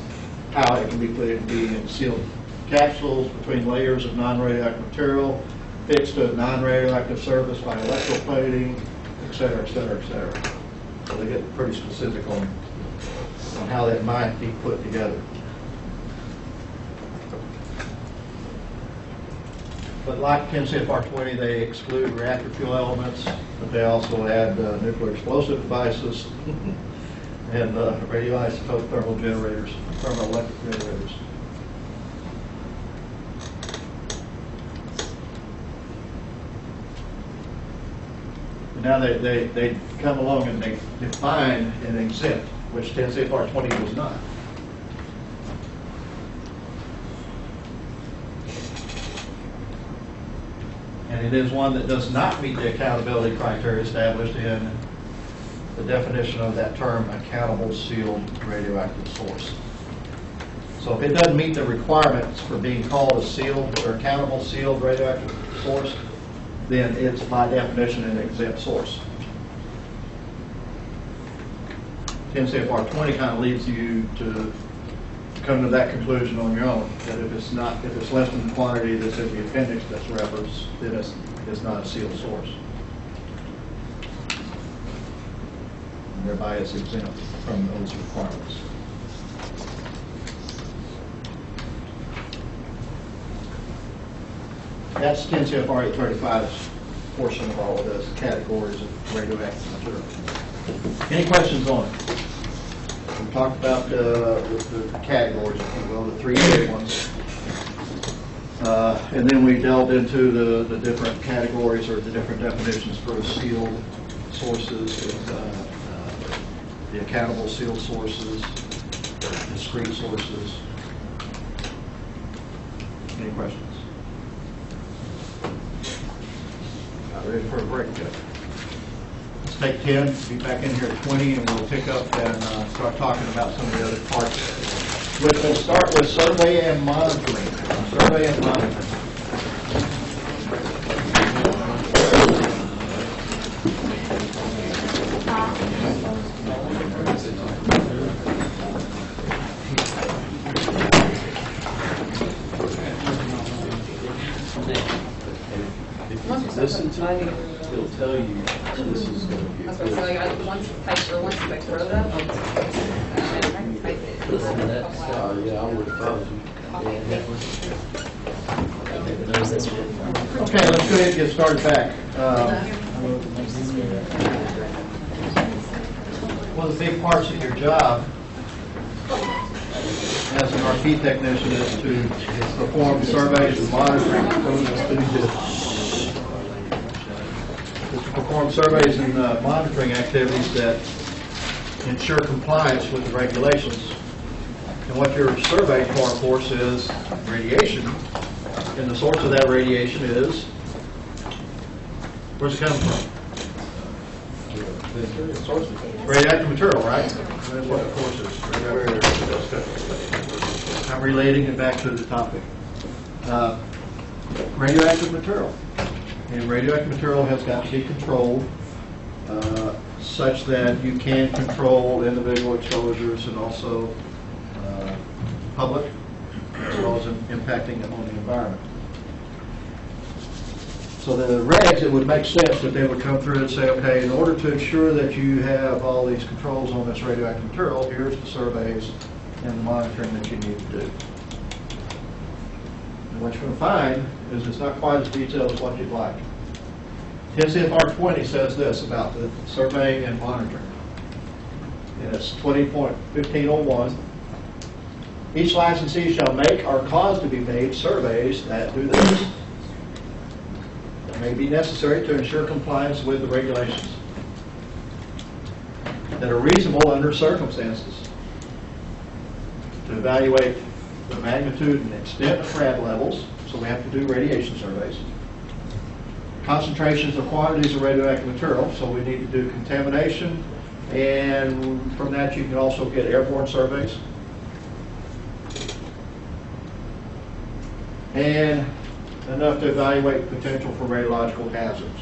A: it can be put in sealed capsules between layers of non-radioactive material, fixed to a non-radioactive surface by electroplating, et cetera, et cetera, et cetera. So they get pretty specific on how that might be put together. But like 10 CFR 20, they exclude reactor fuel elements, but they also add nuclear explosive devices and radioisotope thermal generators, thermoelectric generators. Now they come along and they define an exempt, which 10 CFR 20 does not. And it is one that does not meet the accountability criteria established in the definition of that term, accountable sealed radioactive source. So if it doesn't meet the requirements for being called a sealed or accountable sealed radioactive source, then it's by definition an exempt source. 10 CFR 20 kind of leads you to come to that conclusion on your own, that if it's less than the quantity that's in the appendix that's referenced, then it's not a sealed source. And thereby it's exempt from those requirements. That's 10 CFR 835's portion of all of those categories of radioactive material. Any questions on it? We talked about the categories, if you will, the three big ones. And then we delved into the different categories or the different definitions for sealed sources, the accountable sealed sources, discrete sources. Any questions? Not ready for a break yet. Let's take 10, be back in here at 20, and we'll pick up and start talking about some of the other parts. Which we'll start with survey and monitoring. Survey and monitoring.
I: Listen to it, it'll tell you this is going to be.
J: I was going to say, once they throw it up,
I: Yeah, I'm with
A: Okay, let's go ahead and get started back. One of the big parts of your job as an RP technician is to perform surveys and monitoring. Perform surveys and monitoring activities that ensure compliance with the regulations. And what your survey for, of course, is radiation. And the source of that radiation is, where's it coming from? Radioactive material, right? That's what the course is. I'm relating it back to the topic. Radioactive material. And radioactive material has got to be controlled such that you can control individual exposures and also public, as well as impacting them on the environment. So the regs, it would make sense that they would come through and say, okay, in order to ensure that you have all these controls on this radioactive material, here's the surveys and the monitoring that you need to do. And what you're going to find is it's not quite as detailed as what you'd like. 10 CFR 20 says this about the surveying and monitoring. And it's 20.1501. Each licensee shall make or cause to be made surveys that do this. That may be necessary to ensure compliance with the regulations that are reasonable under circumstances, to evaluate the magnitude and extent of rad levels, so we have to do radiation surveys. Concentrations or quantities of radioactive material, so we need to do contamination, and from that you can also get airborne surveys. And enough to evaluate potential for radiological hazards.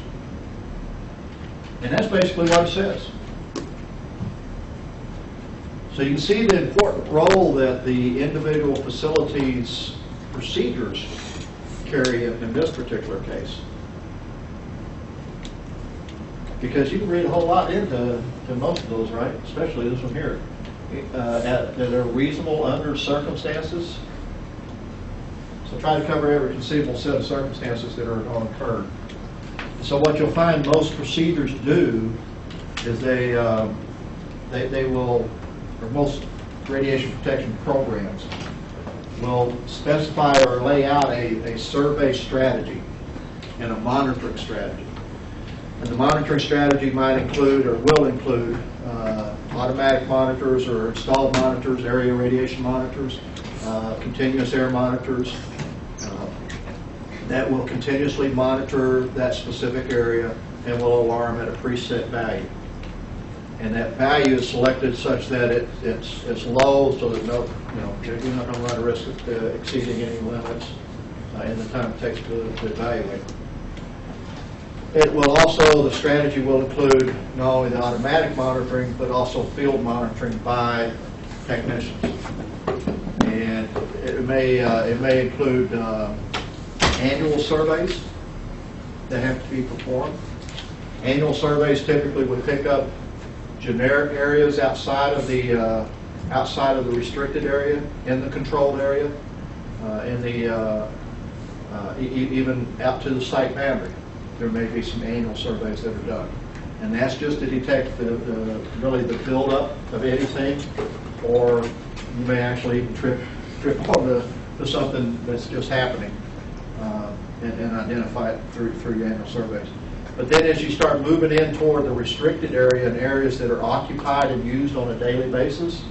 A: And that's basically what it says. So you can see the important role that the individual facilities' procedures carry in this particular case. Because you can read a whole lot into most of those, right? Especially this one here. That are reasonable under circumstances. So try to cover every conceivable set of circumstances that are going to occur. So what you'll find most procedures do is they will, or most radiation protection programs will specify or lay out a survey strategy and a monitoring strategy. And the monitoring strategy might include or will include automatic monitors or installed monitors, area radiation monitors, continuous air monitors that will continuously monitor that specific area and will alarm at a preset value. And that value is selected such that it's low, so that you're not going to run a risk of exceeding any limits in the time it takes to evaluate. It will also, the strategy will include not only the automatic monitoring, but also field monitoring by technicians. And it may include annual surveys that have to be performed. Annual surveys typically would pick up generic areas outside of the restricted area, in the controlled area, even out to the site boundary. There may be some annual surveys that are done, and that's just to detect really the buildup of anything, or you may actually even trip on to something that's just happening, and identify it through your annual surveys. But then as you start moving in toward the restricted area and areas that are occupied and used on a daily basis,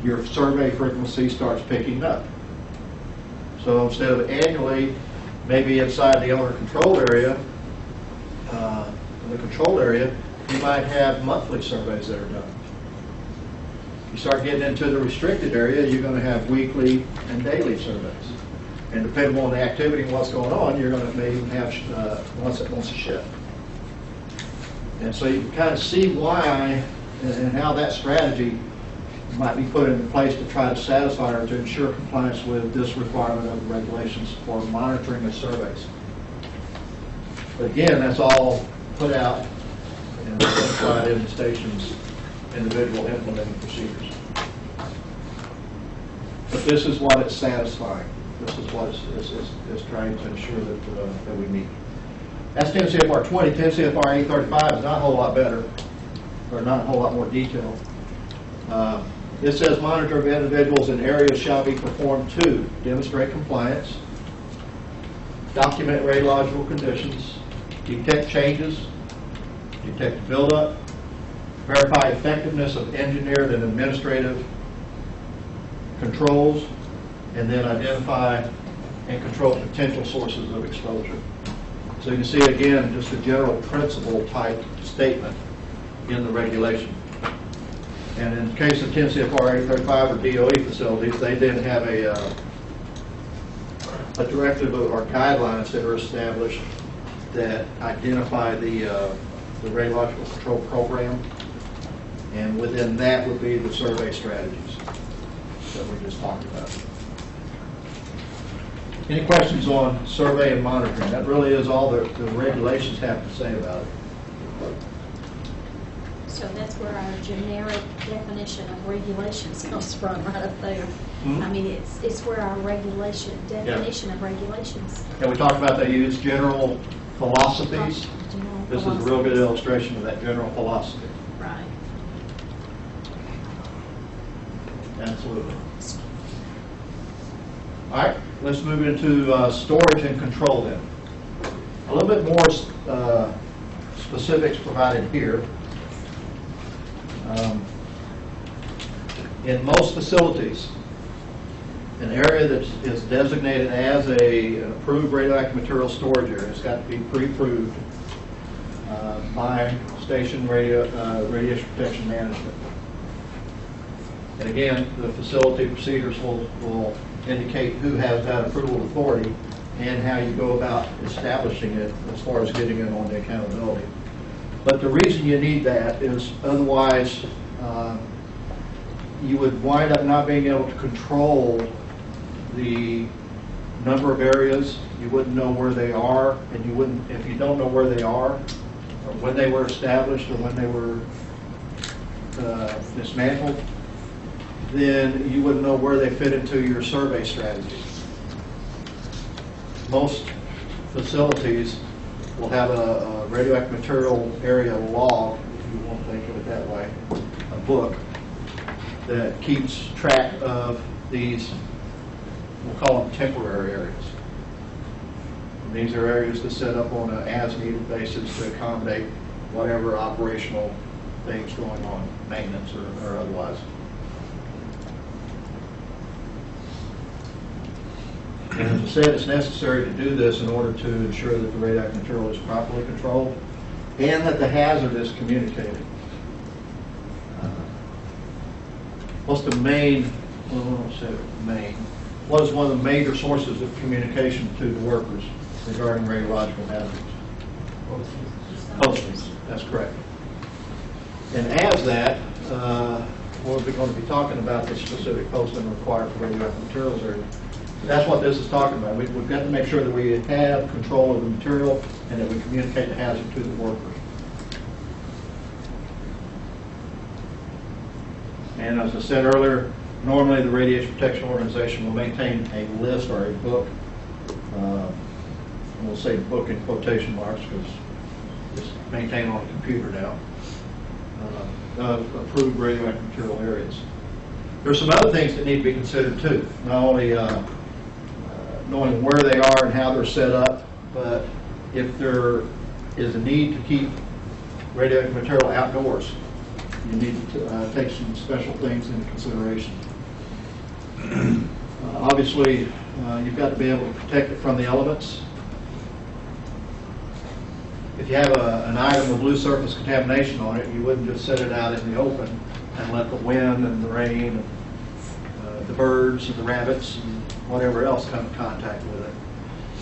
A: your survey frequency starts picking up. So instead of annually, maybe inside the owner-controlled area, you might have monthly surveys that are done. You start getting into the restricted area, you're going to have weekly and daily surveys. And depending on the activity and what's going on, you're going to maybe have once a shift. And so you can kind of see why and how that strategy might be put into place to try to satisfy or to ensure compliance with this requirement of the regulations for monitoring of surveys. But again, that's all put out and applied in the station's individual implementing procedures. But this is what it's satisfying. This is what it's trying to ensure that we meet. That's 10 CFR 20. 10 CFR 835 is not a whole lot better, or not a whole lot more detailed. It says monitoring of individuals in areas shall be performed to demonstrate compliance, document radiological conditions, detect changes, detect buildup, verify effectiveness of engineered and administrative controls, and then identify and control potential sources of exposure. So you can see again just a general principle type statement in the regulation. And in the case of 10 CFR 835 or DOE facilities, they then have a directive or guidelines that are established that identify the radiological control program, and within that would be the survey strategies that we just talked about. Any questions on survey and monitoring? That really is all the regulations have to say about it.
K: So that's where our generic definition of regulations comes from, right up there.
A: Mm-hmm.
K: I mean, it's where our definition of regulations.
A: And we talked about they use general philosophies. This is a real good illustration of that general philosophy.
K: Right.
A: Absolutely. All right, let's move into storage and control then. A little bit more specifics provided here. In most facilities, an area that is designated as an approved radioactive material storage area has got to be pre-approved by Station Radiation Protection Management. And again, the facility procedures will indicate who has that approval authority and how you go about establishing it as far as getting it on the accountability. But the reason you need that is otherwise you would wind up not being able to control the number of areas. You wouldn't know where they are, and you wouldn't, if you don't know where they are, or when they were established, or when they were dismantled, then you wouldn't know where they fit into your survey strategy. Most facilities will have a radioactive material area log, if you want to think of it that way, a book that keeps track of these, we'll call them temporary areas. And these are areas that set up on an as-needed basis to accommodate whatever operational things going on, maintenance or otherwise. And as I said, it's necessary to do this in order to ensure that the radioactive material is properly controlled and that the hazard is communicated. what's the main, well, I don't say main, what is one of the major sources of communication to the workers regarding radiological hazards? Postings, that's correct. And as that, we're going to be talking about the specific posting required for radioactive materials area. That's what this is talking about. We've got to make sure that we have control of the material and that we communicate the hazard to the workers. And as I said earlier, normally the Radiation Protection Organization will maintain a list or a book. And we'll say book in quotation marks because it's maintained on a computer now. Of approved radioactive material areas. There's some other things that need to be considered too. Not only knowing where they are and how they're set up, but if there is a need to keep radioactive material outdoors, you need to take some special things into consideration. Obviously, you've got to be able to protect it from the elements. If you have an item with loose surface contamination on it, you wouldn't just set it out in the open and let the wind and the rain and the birds and the rabbits and whatever else come in contact with it.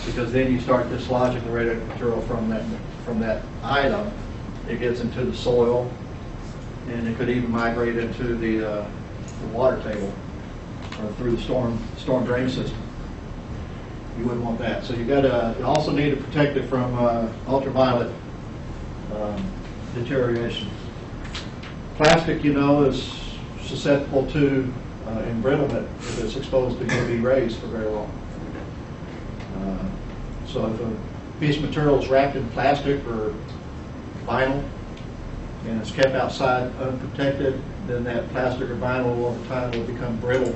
A: Because then you start dislodging the radioactive material from that item. It gets into the soil, and it could even migrate into the water table or through the storm drain system. You wouldn't want that. So you also need to protect it from ultraviolet deterioration. Plastic, you know, is susceptible to embrittlement if it's exposed to UV rays for very long. So if a piece of material is wrapped in plastic or vinyl and it's kept outside unprotected, then that plastic or vinyl over time will become brittle,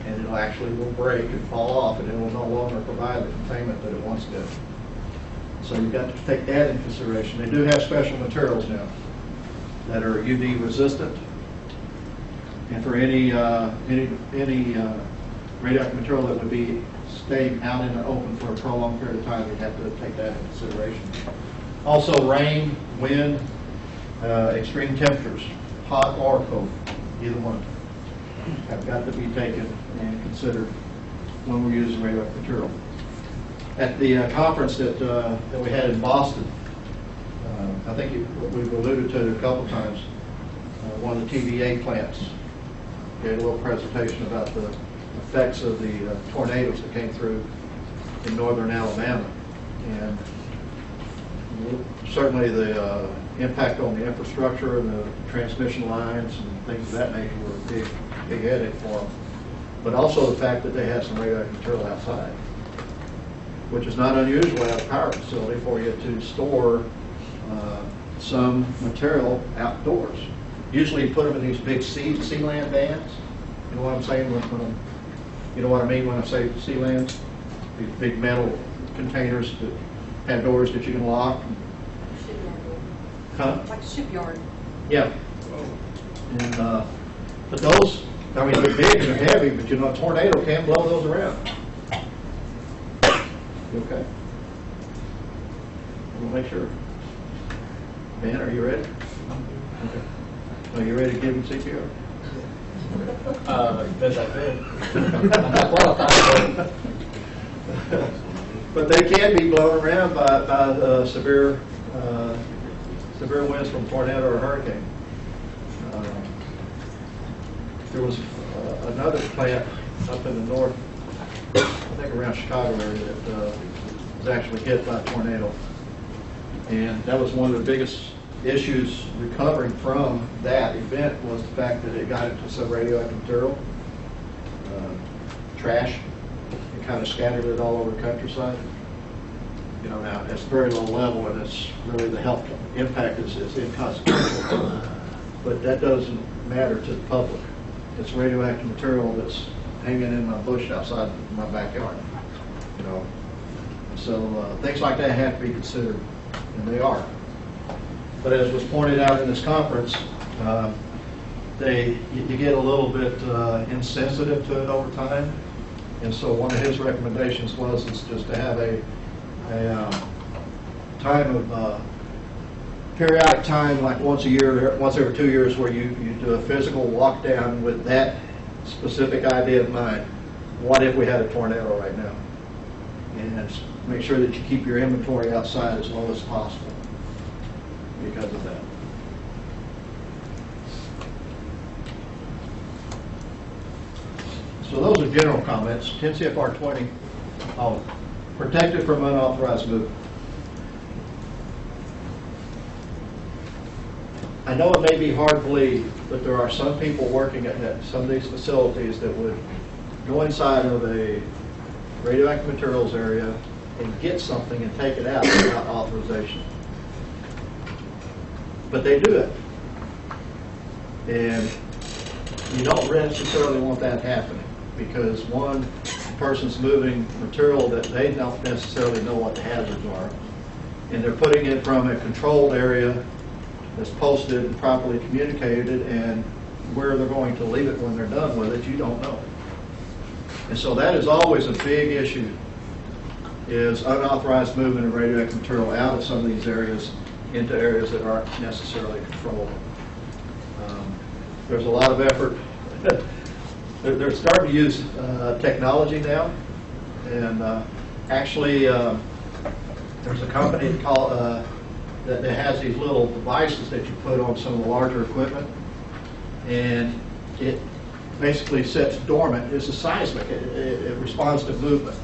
A: and it actually will break and fall off, and it will no longer provide the containment that it once did. So you've got to take that into consideration. They do have special materials now that are UV resistant, and for any radioactive material that would be staying out in the open for a prolonged period of time, you'd have to take that into consideration. Also, rain, wind, extreme temperatures, hot or cold, either one, have got to be taken and considered when we're using radioactive material. At the conference that we had in Boston, I think we've alluded to it a couple times, one of the TVA plants gave a little presentation about the effects of the tornadoes that came through in northern Alabama. And certainly the impact on the infrastructure and the transmission lines and things of that nature were a big headache for them. But also the fact that they had some radioactive material outside, which is not unusual at a power facility for you to store some material outdoors. Usually you put them in these big sealand vans. You know what I'm saying? You know what I mean when I say sealands? These big metal containers that have doors that you can lock. Huh?
B: Like a shipyard.
A: Yeah. And, but those, I mean, they're big and they're heavy, but you know, a tornado can't blow those around. You okay? We'll make sure. Ben, are you ready? Okay. Are you ready to give him CPR?
F: Best I could. I'm not qualified.
A: But they can be blown around by severe winds from tornado or hurricane. There was another plant up in the north, I think around Chicago area, that was actually hit by a tornado. And that was one of the biggest issues recovering from that event was the fact that it got into some radioactive material, trash, and kind of scattered it all over the countryside. You know, now it's very low level, and it's really the health impact is inconsequential. But that doesn't matter to the public. It's radioactive material that's hanging in my bush outside my backyard. You know, so things like that have to be considered, and they are. But as was pointed out in this conference, you get a little bit insensitive to it over time, and so one of his recommendations was just to have a time of periodic time, like once a year, once every 2 years, where you do a physical walk down with that specific idea in mind. What if we had a tornado right now? And make sure that you keep your inventory outside as low as possible because of that. So those are general comments. 10 CFR 20, protected from unauthorized movement. I know it may be hard to believe, but there are some people working at some of these facilities that would go inside of a radioactive materials area and get something and take it out without authorization. But they do it. And you don't necessarily want that happening because one person's moving material that they don't necessarily know what the hazards are. And they're putting it from a controlled area that's posted and properly communicated, and where they're going to leave it when they're done with it, you don't know. And so that is always a big issue, is unauthorized movement of radioactive material out of some of these areas into areas that aren't necessarily controlled. There's a lot of effort. They're starting to use technology now, and actually there's a company called that has these little devices that you put on some of the larger equipment, and it basically sets dormant. It's a seismic. It responds to movement,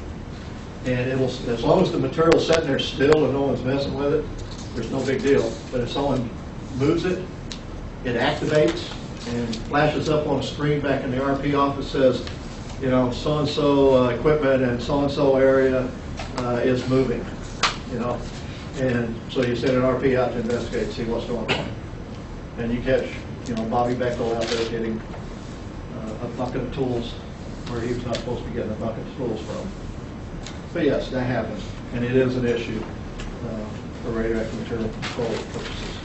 A: and it will, as long as the material's sitting there still and no one's messing with it, there's no big deal. But if someone moves it, it activates and flashes up on a screen back in the RP office, says, you know, so-and-so equipment and so-and-so area is moving, you know. And so you send an RP out to investigate and see what's going on. And you catch, you know, Bobby Beckel out there getting a bucket of tools where he was not supposed to be getting a bucket of tools from. But yes, that happens. And it is an issue for radioactive material control purposes.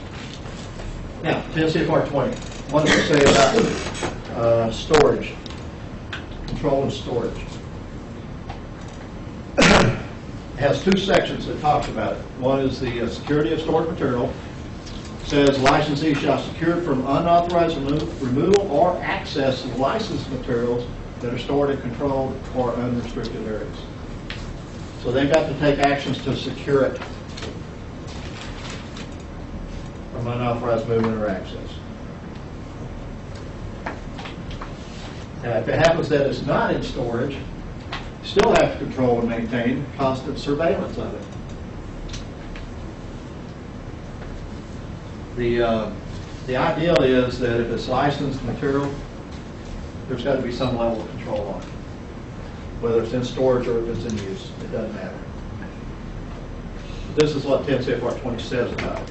A: Now, 10 CFR 20. What does it say about storage? Control and storage. It has two sections that talks about it. One is the security of stored material. It says licensee shall secure from unauthorized removal or access of licensed materials that are stored in controlled or unrestricted areas. So they've got to take actions to secure it from unauthorized movement or access. Now, if it happens that it's not in storage, still have to control and maintain constant surveillance of it. The ideal is that if it's licensed material, there's got to be some level of control on it. Whether it's in storage or if it's in use, it doesn't matter. This is what 10 CFR 20 says about it.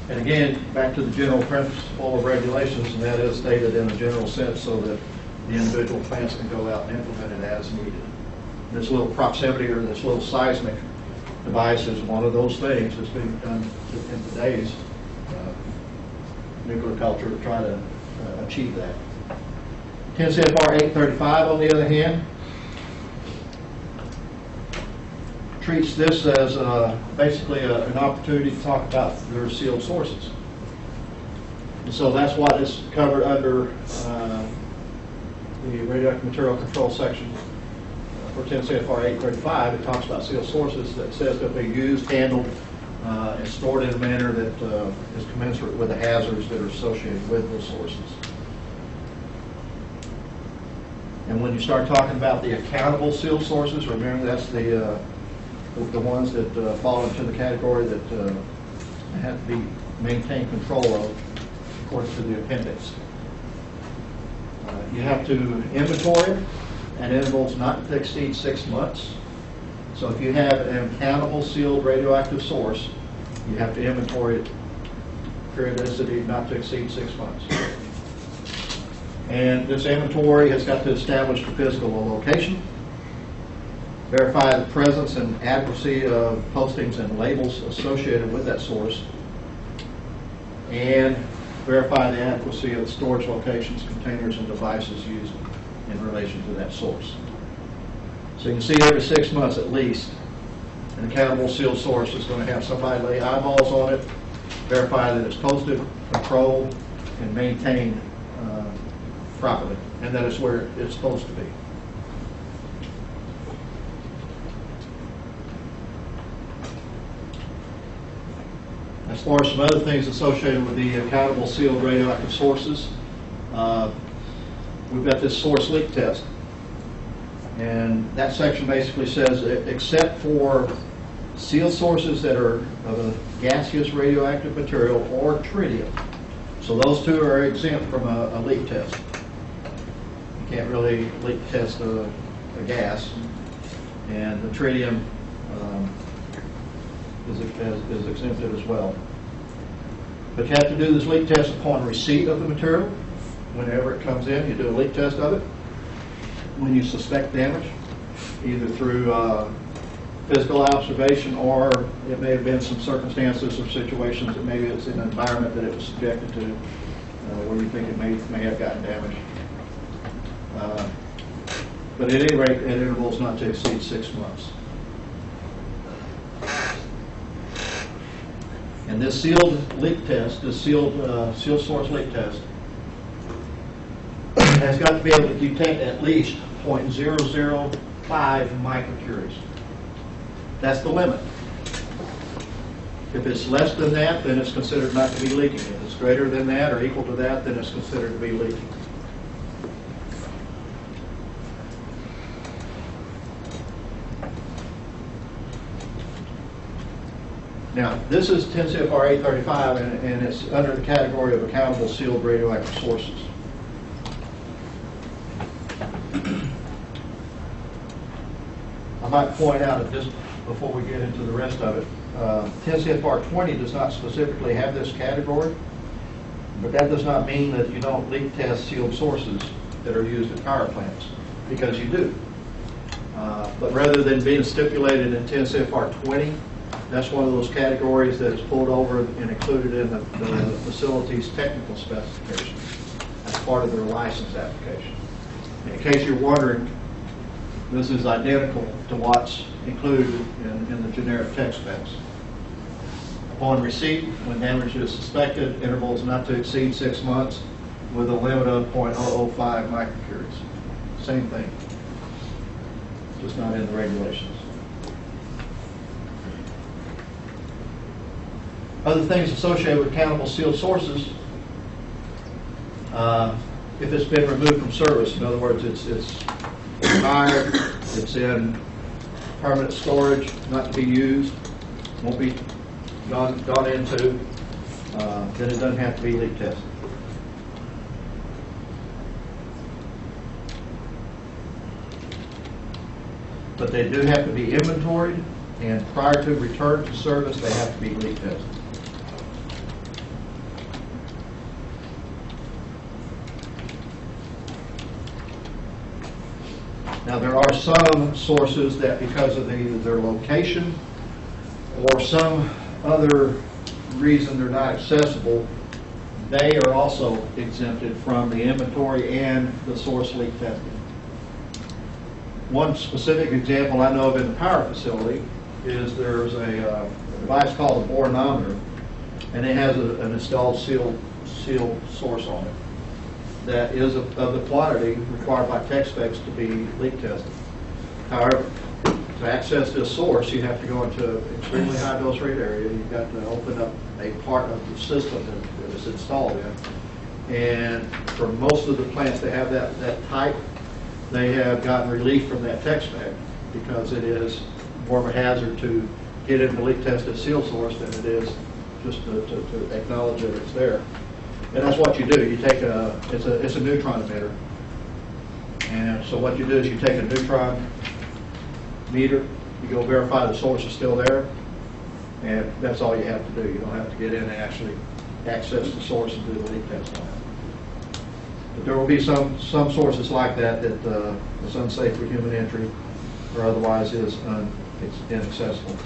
A: And again, back to the general principle of regulations, and that is stated in a general sense so that the individual plants can go out and implement it as needed. This little proximity or this little seismic device is one of those things that's being done in today's nuclear culture to try to achieve that. 10 CFR 835, on the other hand, treats this as basically an opportunity to talk about their sealed sources. And so that's what is covered under the radioactive material control section for 10 CFR 835. It talks about sealed sources that says that they're used, handled, and stored in a manner that is commensurate with the hazards that are associated with those sources. And when you start talking about the accountable sealed sources, remember that's the ones that fall into the category that have to be maintained control of according to the appendix. You have to inventory it at intervals not to exceed 6 months. So if you have an accountable sealed radioactive source, you have to inventory it periodicity not to exceed 6 months. And this inventory has got to establish the physical location, verify the presence and adequacy of postings and labels associated with that source, and verify the adequacy of the storage locations, containers, and devices used in relation to that source. So you can see every 6 months at least, an accountable sealed source is going to have somebody lay eyeballs on it, verify that it's posted, controlled, and maintained properly, and that it's where it's supposed to be. As far as some other things associated with the accountable sealed radioactive sources, we've got this source leak test. And that section basically says, except for sealed sources that are of a gaseous radioactive material or tritium. So those two are exempt from a leak test. You can't really leak test a gas. And the tritium is exempted as well. But you have to do this leak test upon receipt of the material. Whenever it comes in, you do a leak test of it. When you suspect damage, either through physical observation, or it may have been some circumstances or situations that maybe it's in an environment that it was subjected to, where you think it may have gotten damaged. But at any rate, at intervals not to exceed 6 months. And this sealed leak test, this sealed source leak test, has got to be able to detect at least 0.005 microcuries. That's the limit. If it's less than that, then it's considered not to be leaking. If it's greater than that or equal to that, then it's considered to be leaking. Now, this is 10 CFR 835, and it's under the category of accountable sealed radioactive sources. I might point out that just before we get into the rest of it, 10 CFR 20 does not specifically have this category, but that does not mean that you don't leak test sealed sources that are used at power plants, because you do. But rather than being stipulated in 10 CFR 20, that's one of those categories that is pulled over and included in the facility's technical specifications as part of their license application. And in case you're wondering, this is identical to what's included in the generic tech specs. Upon receipt, when damage is suspected, intervals not to exceed 6 months with a limit of 0.005 microcuries. Same thing, just not in the regulations. Other things associated with accountable sealed sources, if it's been removed from service, in other words, it's expired, it's in permanent storage, not to be used, won't be gone into, then it doesn't have to be leak tested. But they do have to be inventoried, and prior to return to service, they have to be leak tested. Now, there are some sources that, because of either their location or some other reason they're not accessible, they are also exempted from the inventory and the source leak testing. One specific example I know of in the power facility is there's a device called a boronometer, and it has an installed sealed source on it that is of the quantity required by tech specs to be leak tested. However, to access this source, you have to go into an extremely high dose rate area. You've got to open up a part of the system that it's installed in. And for most of the plants that have that type, they have gotten relief from that tech spec because it is more of a hazard to get into leak tested seal source than it is just to acknowledge that it's there. And that's what you do. You take it's a neutron emitter. And so what you do is you take a neutron meter, you go verify the source is still there, and that's all you have to do. You don't have to get in and actually access the source and do the leak test on it. But there will be some sources like that is unsafe for human entry, or otherwise it's inaccessible.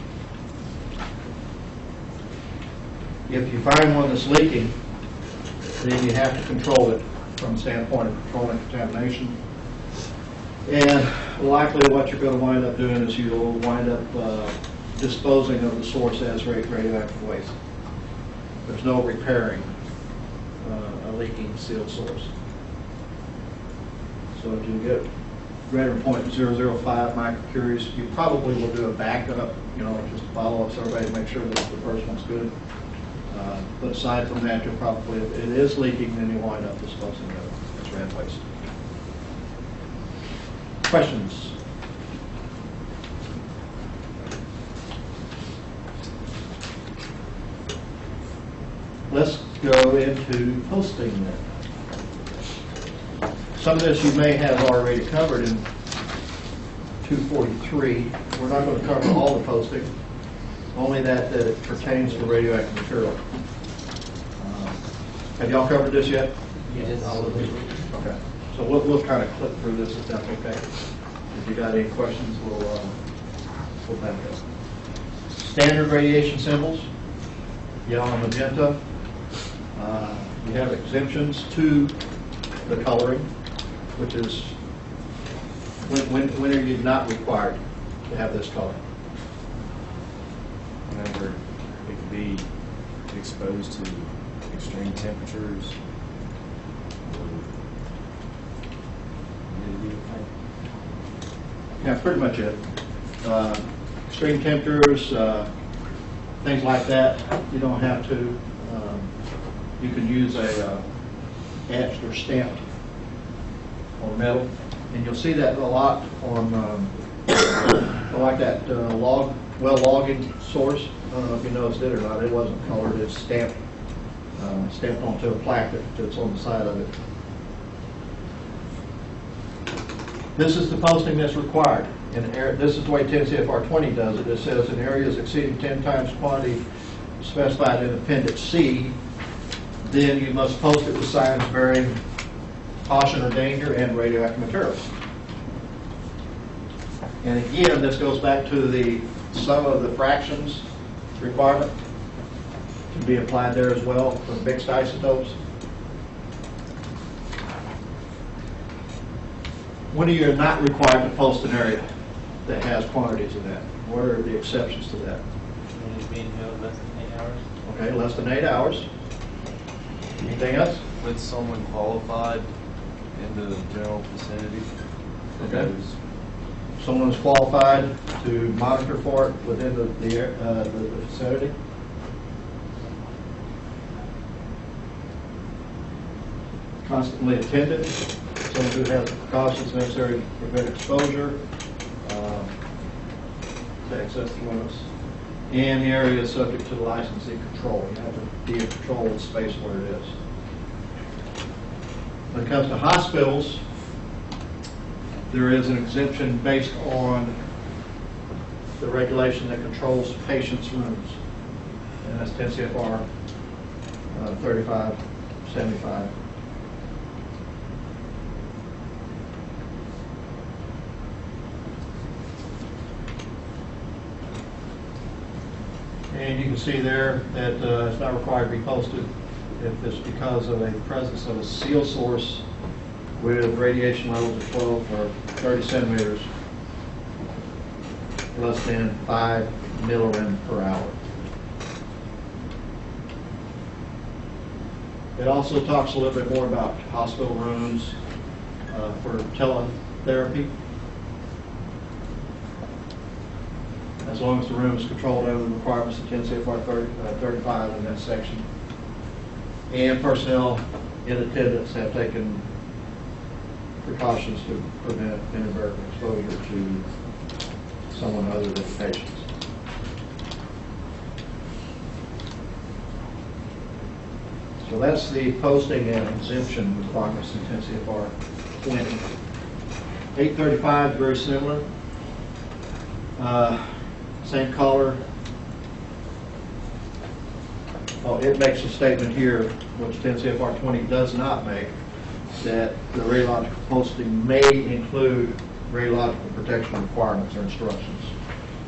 A: If you find one that's leaking, then you have to control it from the standpoint of controlling contamination. And likely what you're going to wind up doing is you'll wind up disposing of the source as radioactive waste. There's no repairing a leaking sealed source. So if you get greater than .005 microcuries, you probably will do a backup, just a follow-up survey to make sure that the first one's good. But aside from that, you'll probably, if it is leaking, then you wind up disposing of it as red waste. Questions? Let's go into posting then. Some of this you may have already covered in 243. We're not going to cover all the posting, only that it pertains to radioactive material. Have y'all covered this yet?
F: Yes.
A: Okay. So we'll kind of clip through this if that's okay. If you got any questions, we'll back up. Standard radiation symbols, yellow and magenta. We have exemptions to the coloring, which is when are you not required to have this color?
C: Whenever it could be exposed to extreme temperatures.
A: Yeah, pretty much it. Extreme temperatures, things like that, you don't have to. You can use a etched or stamped on metal, and you'll see that a lot on like that well logging source. I don't know if you noticed it or not. It wasn't colored. It's stamped onto a plaque that's on the side of it. This is the posting that's required. This is the way 10 CFR 20 does it. It says in areas exceeding 10 times quantity specified in Appendix C, then you must post it with signs bearing caution or danger and radioactive materials. And again, this goes back to the sum of the fractions requirement to be applied there as well for mixed isotopes. When are you not required to post an area that has quantities of that? What are the exceptions to that?
F: When it's being held less than 8 hours.
A: Okay, less than 8 hours. Anything else?
I: When someone qualified in the general vicinity.
A: Okay. Someone is qualified to monitor for it within the vicinity. Constantly attended. Someone who has the precautions necessary to prevent exposure to excess limits. And the area is subject to licensing control. You have to be in control of the space where it is. When it comes to hospitals, there is an exemption based on the regulation that controls patients' rooms. And that's 10 CFR 3575. And you can see there that it's not required to be posted if it's because of a presence of a seal source with radiation levels of 12 or 30 centimeters, less than 5 millirem per hour. It also talks a little bit more about hospital rooms for teletherapy. As long as the room is controlled under the requirements of 10 CFR 35 in that section. And personnel in attendance have taken precautions to prevent inadvertent exposure to someone other than the patients. So that's the posting and exemption requirements in 10 CFR 20. 835 is very similar. Same color. Oh, it makes a statement here, which 10 CFR 20 does not make, that the radiological posting may include radiological protection requirements or instructions.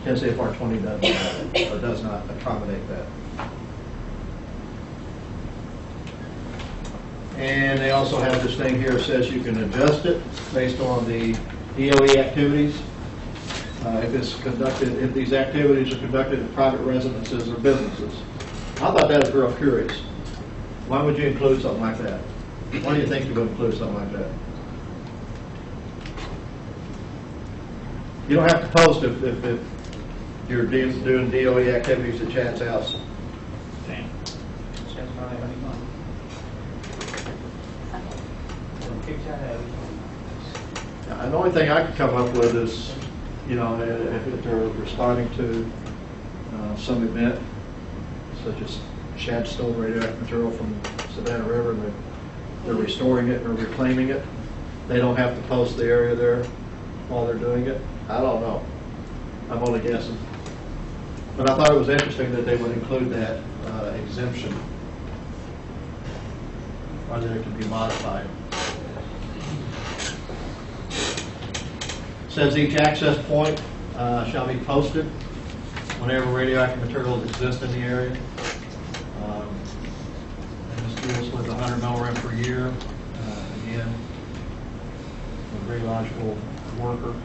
A: 10 CFR 20 does not accommodate that. And they also have this thing here that says you can adjust it based on the EOE activities. If these activities are conducted in private residences or businesses. I thought that was real curious. Why would you include something like that? Why do you think you would include something like that? You don't have to post if you're doing DOE activities at Chad's house.
F: Damn. That's not have any money. Don't kick that out.
A: And the only thing I could come up with is, you know, if they're responding to some event, such as Chad stole radioactive material from Savannah River, and they're restoring it or reclaiming it, they don't have to post the area there while they're doing it. I don't know. I'm only guessing. But I thought it was interesting that they would include that exemption, or that it can be modified. Says each access point shall be posted whenever radioactive materials exist in the area. And this deals with 100 milligram per year. Again, a radiological worker.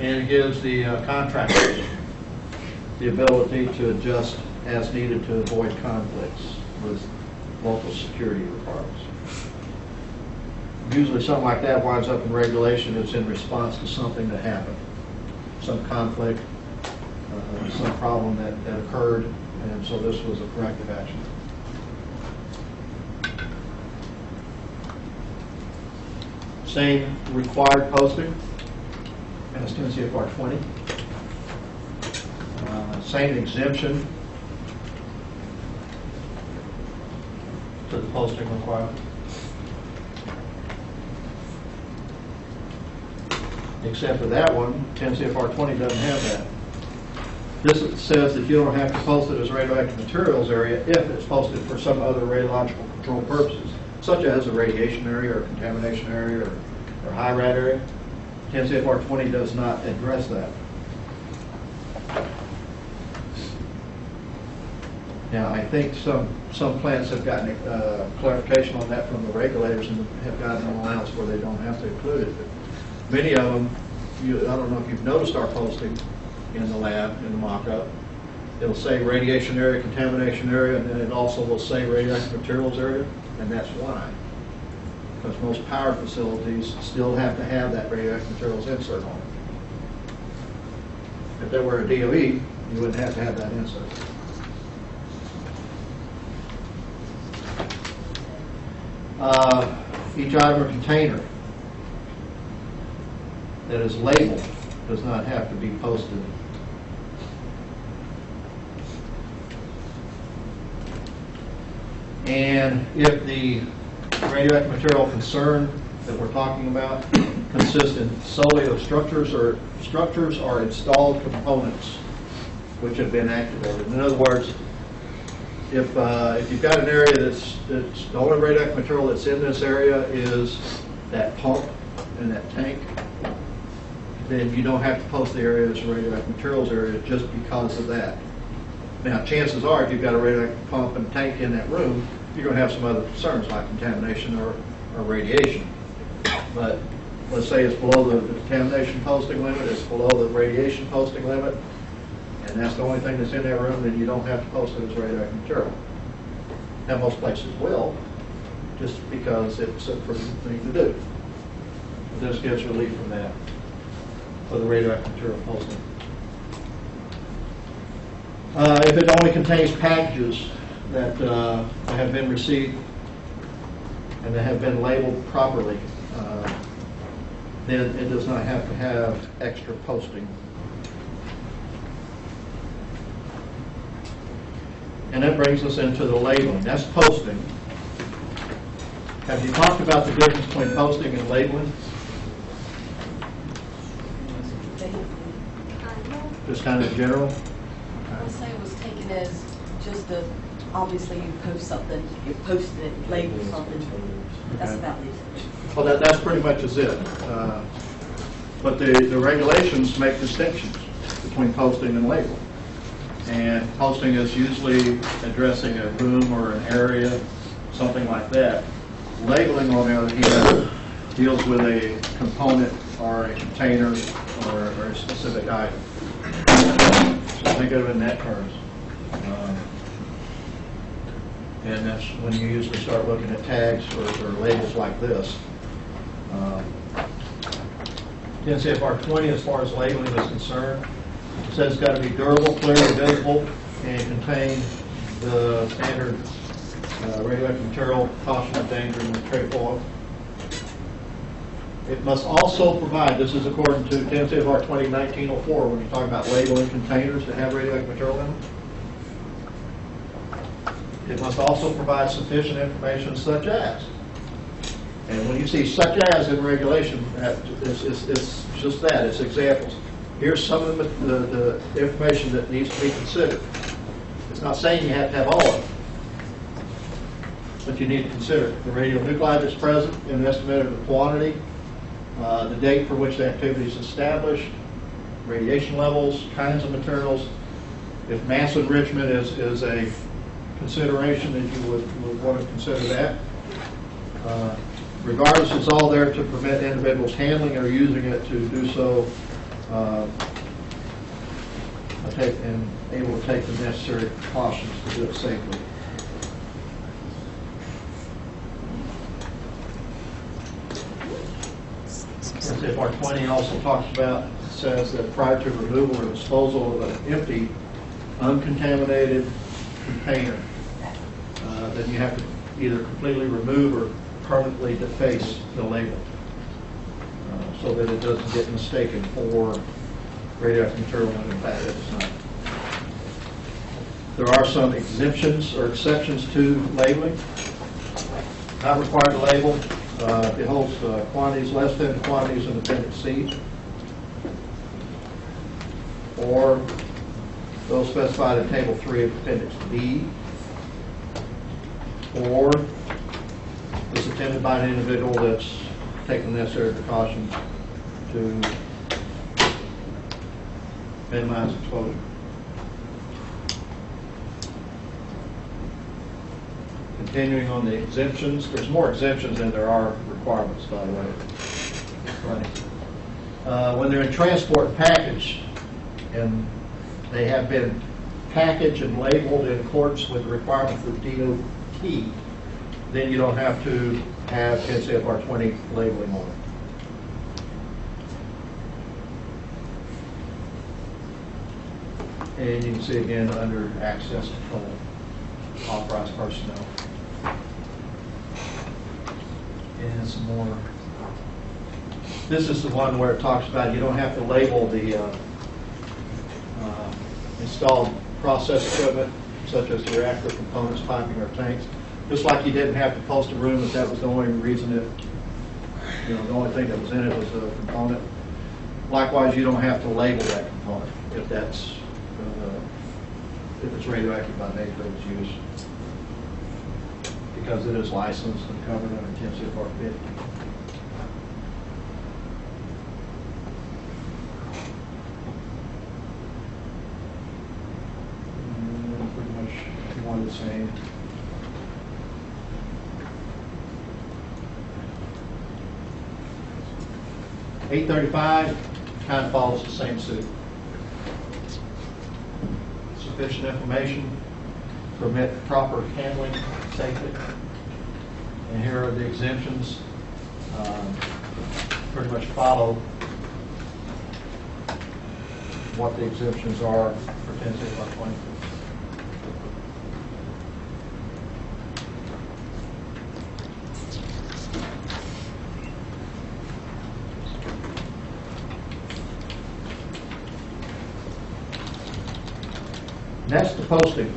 A: And it gives the contractors the ability to adjust as needed to avoid conflicts with local security requirements. Usually something like that winds up in regulation. It's in response to something that happened, some conflict, some problem that occurred, and so this was a corrective action. Same required posting as 10 CFR 20. Same exemption to the posting requirement. Except for that one, 10 CFR 20 doesn't have that. This says that you don't have to post it as radioactive materials area if it's posted for some other radiological control purposes, such as a radiation area or contamination area or high rad area. 10 CFR 20 does not address that. Now, I think some plants have gotten clarification on that from the regulators and have gotten an allowance where they don't have to include it. But many of them, I don't know if you've noticed our posting in the lab, in the mock-up. It'll say radiation area, contamination area, and then it also will say radioactive materials area, and that's why. Because most power facilities still have to have that radioactive materials insert on it. If there were a DOE, you wouldn't have to have that insert. Each item or container that is labeled does not have to be posted. And if the radioactive material concern that we're talking about consists solely of structures or installed components which have been activated. In other words, if you've got an area that's the only radioactive material that's in this area is that pump and that tank, then you don't have to post the area as a radioactive materials area just because of that. Now, chances are, if you've got a radioactive pump and tank in that room, you're going to have some other concerns like contamination or radiation. But let's say it's below the contamination posting limit, it's below the radiation posting limit, and that's the only thing that's in that room, then you don't have to post it as radioactive material. Now, most places will, just because it's a prudent thing to do. But this gives relief from that for the radioactive material posting. If it only contains packages that have been received and that have been labeled properly, then it does not have to have extra posting. And that brings us into the labeling. That's posting. Have you talked about the difference between posting and labeling? Just kind of general?
B: I would say it was taken as just a, obviously you post something, you posted it, label something. That's
A: Okay.
B: about it.
A: Well, that's pretty much is it. But the regulations make distinctions between posting and labeling. And posting is usually addressing a room or an area, something like that. Labeling, on the other hand, deals with a component or a container or a specific item. So think of it in that terms. And that's when you usually start looking at tags or labels like this. 10 CFR 20 as far as labeling is concerned. It says it's got to be durable, clearly visible, and contain the standard radioactive material, caution of danger, and trefoil. It must also provide, this is according to 10 CFR 20-1904, when you're talking about labeling containers that have radioactive material in them. It must also provide sufficient information such as. And when you see such as in regulation, it's just that, it's examples. Here's some of the information that needs to be considered. It's not saying you have to have all of it, but you need to consider it. The radionuclide that's present in the estimated quantity, the date for which the activity is established, radiation levels, kinds of materials. If mass enrichment is a consideration, that you would want to consider that. Regardless, it's all there to prevent individuals handling or using it to do so and able to take the necessary precautions to do it safely. CFR 20 also talks about, says that prior to removal or disposal of an empty, uncontaminated container, then you have to either completely remove or permanently deface the label so that it doesn't get mistaken for radioactive material when in fact it's not. There are some exemptions or exceptions to labeling. Not required to label. It holds quantities less than quantities in Appendix C, or those specified in Table 3 of Appendix B, or is attended by an individual that's taken the necessary precautions to minimize exposure. Continuing on the exemptions, there's more exemptions than there are requirements, by the way. When they're in transport and package, and they have been packaged and labeled in accordance with the requirement for DOT, then you don't have to have 10 CFR 20 labeling on it. And you can see again under access control, authorized personnel. And some more. This is the one where it talks about you don't have to label the installed process equipment, such as the reactor components, piping, or tanks. Just like you didn't have to post a room if that was the only reason the only thing that was in it was a component. Likewise, you don't have to label that component if that's if it's radioactive by nature of its use, because it is licensed and covered under 10 CFR 50. And pretty much one the same. $835 kind of follows the same suit. Sufficient information, permit proper handling safely. And here are the exemptions. Pretty much follow what the exemptions are for 10 CFR 20. That's the posting.